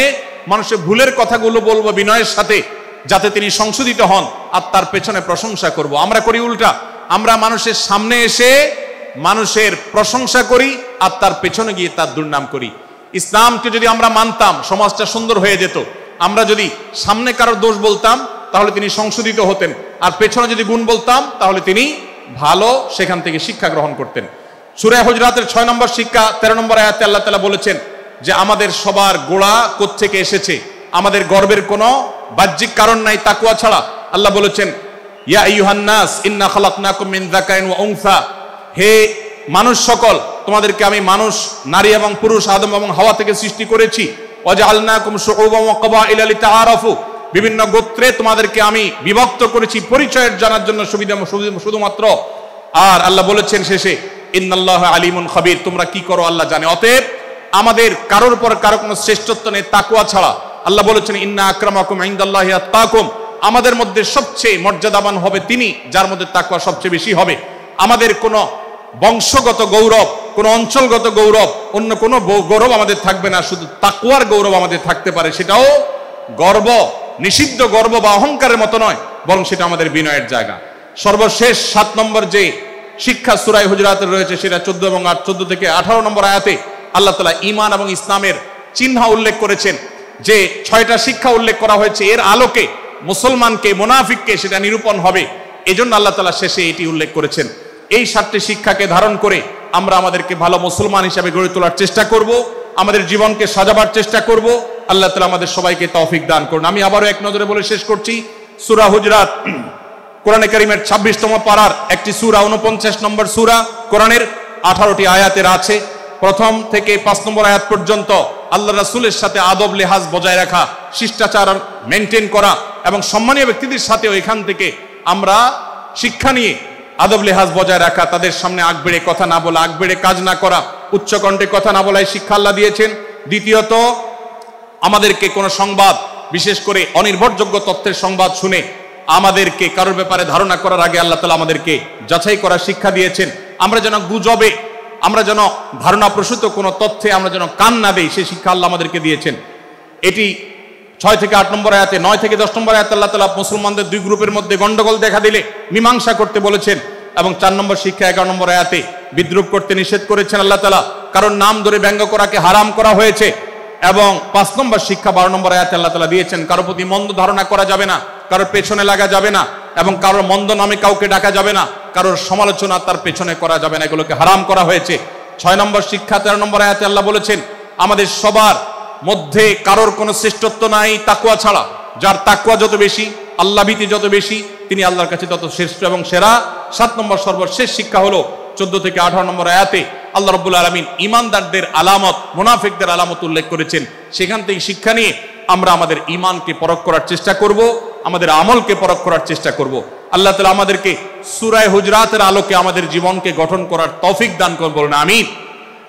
মানুষের ভুলের কথাগুলো বলবো বিনয়ের সাথে, যাতে তিনি সংশোধিত হন, আর তার পেছনে প্রশংসা করব। আমরা করি উল্টা, আমরা মানুষের সামনে এসে মানুষের প্রশংসা করি আর তার পেছনে গিয়ে তার দুর্নাম করি। ইসলামকে যদি আমরা মানতাম, সমাজটা সুন্দর হয়ে যেত। আমরা যদি সামনে কারোর দোষ বলতাম তাহলে তিনি সংশোধিত হতেন, আর পেছনে যদি গুণ বলতাম তাহলে তিনি ভালো সেখান থেকে শিক্ষা গ্রহণ করতেন। সূরা হুজরাতের 6 নম্বর শিক্ষা 13 নম্বর আয়াতে আল্লাহ তাআলা বলেছেন যে আমাদের সবার গোড়া কোত্থেকে এসেছে, আমাদের গর্বের কোনো বাহ্যিক কারণ নাই তাকওয়া ছাড়া। আল্লাহ বলেছেন, ইয়া আইয়ুহান নাস ইন্না খালাকনাকুম মিন যাকারিন ওয়া উনসা, হে মানুষ সকল, তোমাদেরকে আমি মানুষ, নারী এবং পুরুষ, আদম এবং হাওয়া থেকে সৃষ্টি করেছি। ওয়াজআলনাকুম শুউবান ওয়া ক্বাবাইলা লিতাআরাফু, বিভিন্ন গোত্রে তোমাদেরকে আমি বিভক্ত করেছি পরিচয়ের জানার জন্য, শুধুমাত্র। আর আল্লাহ বলেছেন শেষে, ইন্নাল্লাহা আলিমুন খাবীর, তোমরা কি করো আল্লাহ জানে। অতএব আমাদের কারোর উপর কারো কোনো শ্রেষ্ঠত্ব নেই তাকওয়া ছাড়া। আল্লাহ বলেছেন, ইন্না আকরামাকুম ইনদাল্লাহি আতকাকুম, আমাদের মধ্যে সবচেয়ে মর্যাদাবান হবে তিনি যার মধ্যে তাকওয়া সবচেয়ে বেশি হবে। আমাদের কোনো বংশগত গৌরব, কোনো অঞ্চলগত গৌরব, অন্য কোনো গৌরব আমাদের থাকবে না, শুধু তাকওয়ার গৌরব আমাদের থাকতে পারে। সেটাও গর্ব, নিষিদ্ধ গর্ব বা অহংকারের মতো নয়, বরং সেটা আমাদের বিনয়ের জায়গা। সর্বশেষ 7 নম্বর যে শিক্ষা সূরা হুজরাতে রয়েছে, সেটা 14 এবং 14 থেকে 18 নম্বর আয়াতে আল্লাহ তাআলা ঈমান এবং ইসলামের চিহ্ন উল্লেখ করেছেন। যে 6টা শিক্ষা উল্লেখ করা হয়েছে, এর আলোকে মুসলমানকে, মুনাফিককে সেটা নিরূপণ হবে। এজন্য আল্লাহ তাআলা শেষে এটি উল্লেখ করেছেন। এই 7টি শিক্ষাকে ধারণ করে আমরা আমাদেরকে ভালো মুসলমান হিসেবে গড়ে তোলার চেষ্টা করব, আমাদের জীবনকে সাজাবার চেষ্টা করব। আল্লাহ তাআলা আমাদের সবাইকে তৌফিক দান করুন। আমি আবারও এক নজরে বলে শেষ করছি, সূরা হুজরাত কোরআনে কারীমের 26তম পারার একটি সূরা, 49 নম্বর সূরা, কোরআনের 18টি আয়াতের আছে। প্রথম থেকে 5 নম্বর আয়াত পর্যন্ত আল্লাহ রাসূলের সাথে আদব লেহাজ বজায় রাখা, শিষ্টাচার মেনটেন করা, এবং সম্মানীয় ব্যক্তিদের সাথেও এখান থেকে আমরা শিক্ষা নিয়ে আদব লেহাজ বজায় রাখা, তাদের সামনে আগ বেড়ে কথা না বলা, আগ বেড়ে কাজ না করা, উচ্চকণ্ঠে কথা না বলায় শিক্ষা আল্লাহ দিয়েছেন। দ্বিতীয়ত, আমাদেরকে কোনো সংবাদ, বিশেষ করে অনির্ভরযোগ্য তথ্যের সংবাদ শুনে আমাদেরকে কারোর ব্যাপারে ধারণা করার আগে আল্লাহ তাআলা আমাদেরকে যাচাই করার শিক্ষা দিয়েছেন। আমরা যেন গুজবে, আমরা যেন ধারণা প্রসূত কোনো তথ্যে আমরা যেন কান না দেই, সেই শিক্ষা আল্লাহ আমাদেরকে দিয়েছেন। এটি 6 থেকে 8 নম্বর আয়াতে, 9 থেকে 10 নম্বর আয়াতে আল্লাহ তাআলা মুসলমানদের 2 গ্রুপের মধ্যে গন্ডগোল দেখা দিলে মীমাংসা করতে বলেছেন, এবং 4 নম্বর শিক্ষা 11 নম্বর আয়াতে বিদ্রুপ করতে নিষেধ করেছেন আল্লাহ তাআলা, কারণ নাম ধরে ব্যঙ্গ করাকে হারাম করা হয়েছে। এবং 5 নম্বর শিক্ষা 12 নম্বর আয়াতে আল্লাহ তাআলা দিয়েছেন, কারো প্রতি মন্দ ধারণা করা যাবে না, কারোর পেছনে লাগা যাবে না, এবং কারোর মন্দ নামে কাউকে ডাকা যাবে না, কারোর সমালোচনা তার পেছনে করা যাবে না, এগুলোকে হারাম করা হয়েছে। 6 নম্বর শিক্ষা 13 নম্বর আয়াতে আল্লাহ বলেছেন, আমাদের সবার মধ্যে কারোর কোনো শ্রেষ্ঠত্ব নাই তাকওয়া ছাড়া। যার তাকওয়া যত বেশি, আল্লাহ ভীতি যত বেশি, তিনি আল্লাহর কাছে তত শ্রেষ্ঠ এবং সেরা। 7 নম্বর সর্বশেষ শিক্ষা হলো 14 থেকে 18 নম্বর আয়াতে আল্লাহ রাব্বুল আলামিন ঈমানদারদের আলামত, মুনাফিকদের আলামত উল্লেখ করেছেন। সেখান থেকে শিক্ষা নিয়ে আমরা আমাদের ঈমানকে পরখ করার চেষ্টা করব, আমাদের আমলকে পরখ করার চেষ্টা করব। আল্লাহ তাআলা আমাদেরকে সূরা হুজরাতের আলোকে আমাদের জীবনকে গঠন করার তৌফিক দান করুন, বলুন আমিন।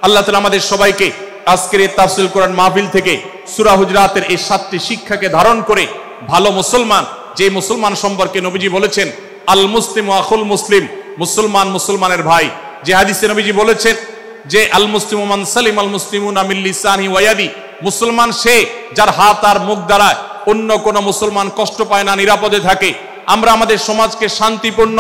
আল্লাহ তাআলা আমাদের সবাইকে আজকের এই তাফসীর কোরআন মাহফিল থেকে সূরা হুজরাতের এই 7টি শিক্ষাকে ধারণ করে ভালো মুসলমান, যে মুসলমান সম্পর্কে নবীজি বলেছেন আল মুসলিমু আখুল মুসলিম, মুসলমান মুসলমানের ভাই। যে হাদিসে নবীজি বলেছেন যে আল মুসলিমু মান সালিমাল মুসলিমুনা মিন লিসানি ওয়া ইয়াদি, মুসলমান সে যার হাত আর মুখ দ্বারা অন্য কোন মুসলমান কষ্ট পায় না, নিরাপদে থাকে। আমরা আমাদের সমাজকে শান্তিপূর্ণ,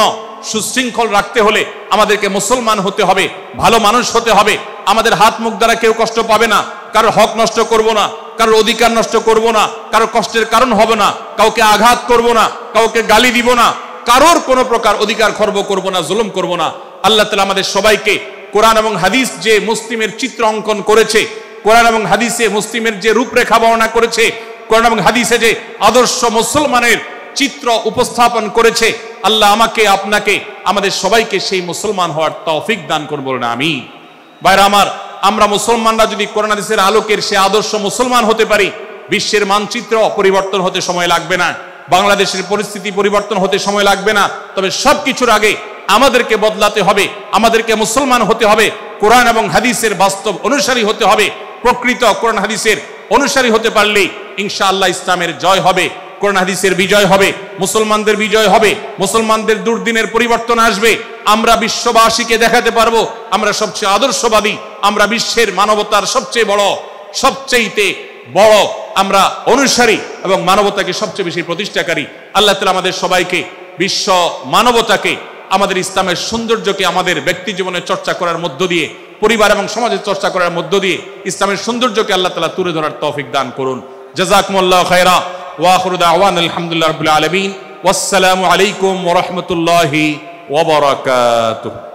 সুশৃঙ্খল রাখতে হলে আমাদেরকে মুসলমান হতে হবে, ভালো মানুষ হতে হবে। আমাদের হাত মুখ দ্বারা কেউ কষ্ট পাবে না, কারোর হক নষ্ট করব না, কারোর অধিকার নষ্ট করব না, কারোর কষ্টের কারণ হবে না, কাউকে আঘাত করব না, কাউকে গালি দিব না, কারোর কোনো প্রকার অধিকার খর্ব করব না, জুলুম করব না। আল্লাহ তাআলা আমাদের সবাইকে কোরআন এবং হাদিস যে মুসলিমের চিত্র অঙ্কন করেছে, কোরআন এবং হাদিসে মুসলিমের যে রূপরেখা বর্ণনা করেছে, কোরআন এবং হাদিসে যে আদর্শ মুসলমানের চিত্র উপস্থাপন করেছে, আল্লাহ আমাকে আপনাকে আমাদের সবাইকে সেই মুসলমান হওয়ার তৌফিক দান করুন, বলুন আমিন। ভাইরা আমার, আমরা মুসলমানরা যদি কোরআন হাদিসের আলোকের সে আদর্শ মুসলমান হতে পারি, বিশ্বের মানচিত্র পরিবর্তন হতে সময় লাগবে না, বাংলাদেশের পরিস্থিতি পরিবর্তন হতে সময় লাগবে না। তবে সবকিছুর আগে আমাদেরকে বদলাতে হবে, আমাদেরকে মুসলমান হতে হবে, কোরআন এবং হাদিসের বাস্তব অনুসারী হতে হবে। প্রকৃত কোরআন হাদিসের অনুসারী হতে পারলেই ইনশাআল্লাহ ইসলামের জয় হবে, কোরআন হাদিসের বিজয় হবে, মুসলমানদের বিজয় হবে, মুসলমানদের দুর্দিনের পরিবর্তন আসবে। আমরা বিশ্ববাসীকে দেখাতে পারবো আমরা সবচেয়ে আদর্শবাদী, আমরা বিশ্বের মানবতার সবচেয়ে বড় আমরা অনুসারী এবং মানবতাকে সবচেয়ে বেশি প্রতিষ্ঠাকারী। আল্লাহ তাআলা আমাদের সবাইকে বিশ্ব মানবতাকে, আমাদের ইসলামের সৌন্দর্যকে আমাদের ব্যক্তি জীবনে চর্চা করার মধ্য দিয়ে, পরিবার এবং সমাজের চর্চা করার মধ্য দিয়ে ইসলামের সৌন্দর্যকে আল্লাহ তাআলা তুলে ধরার তৌফিক দান করুন। জাযাকুমুল্লাহু খায়রা ওয়া আখিরু দাওয়ানা আলহামদুলিল্লাহি রাব্বিল আলামিন। ওয়াসসালামু আলাইকুম ওয়া রাহমাতুল্লাহি ওয়া বারাকাতুহু।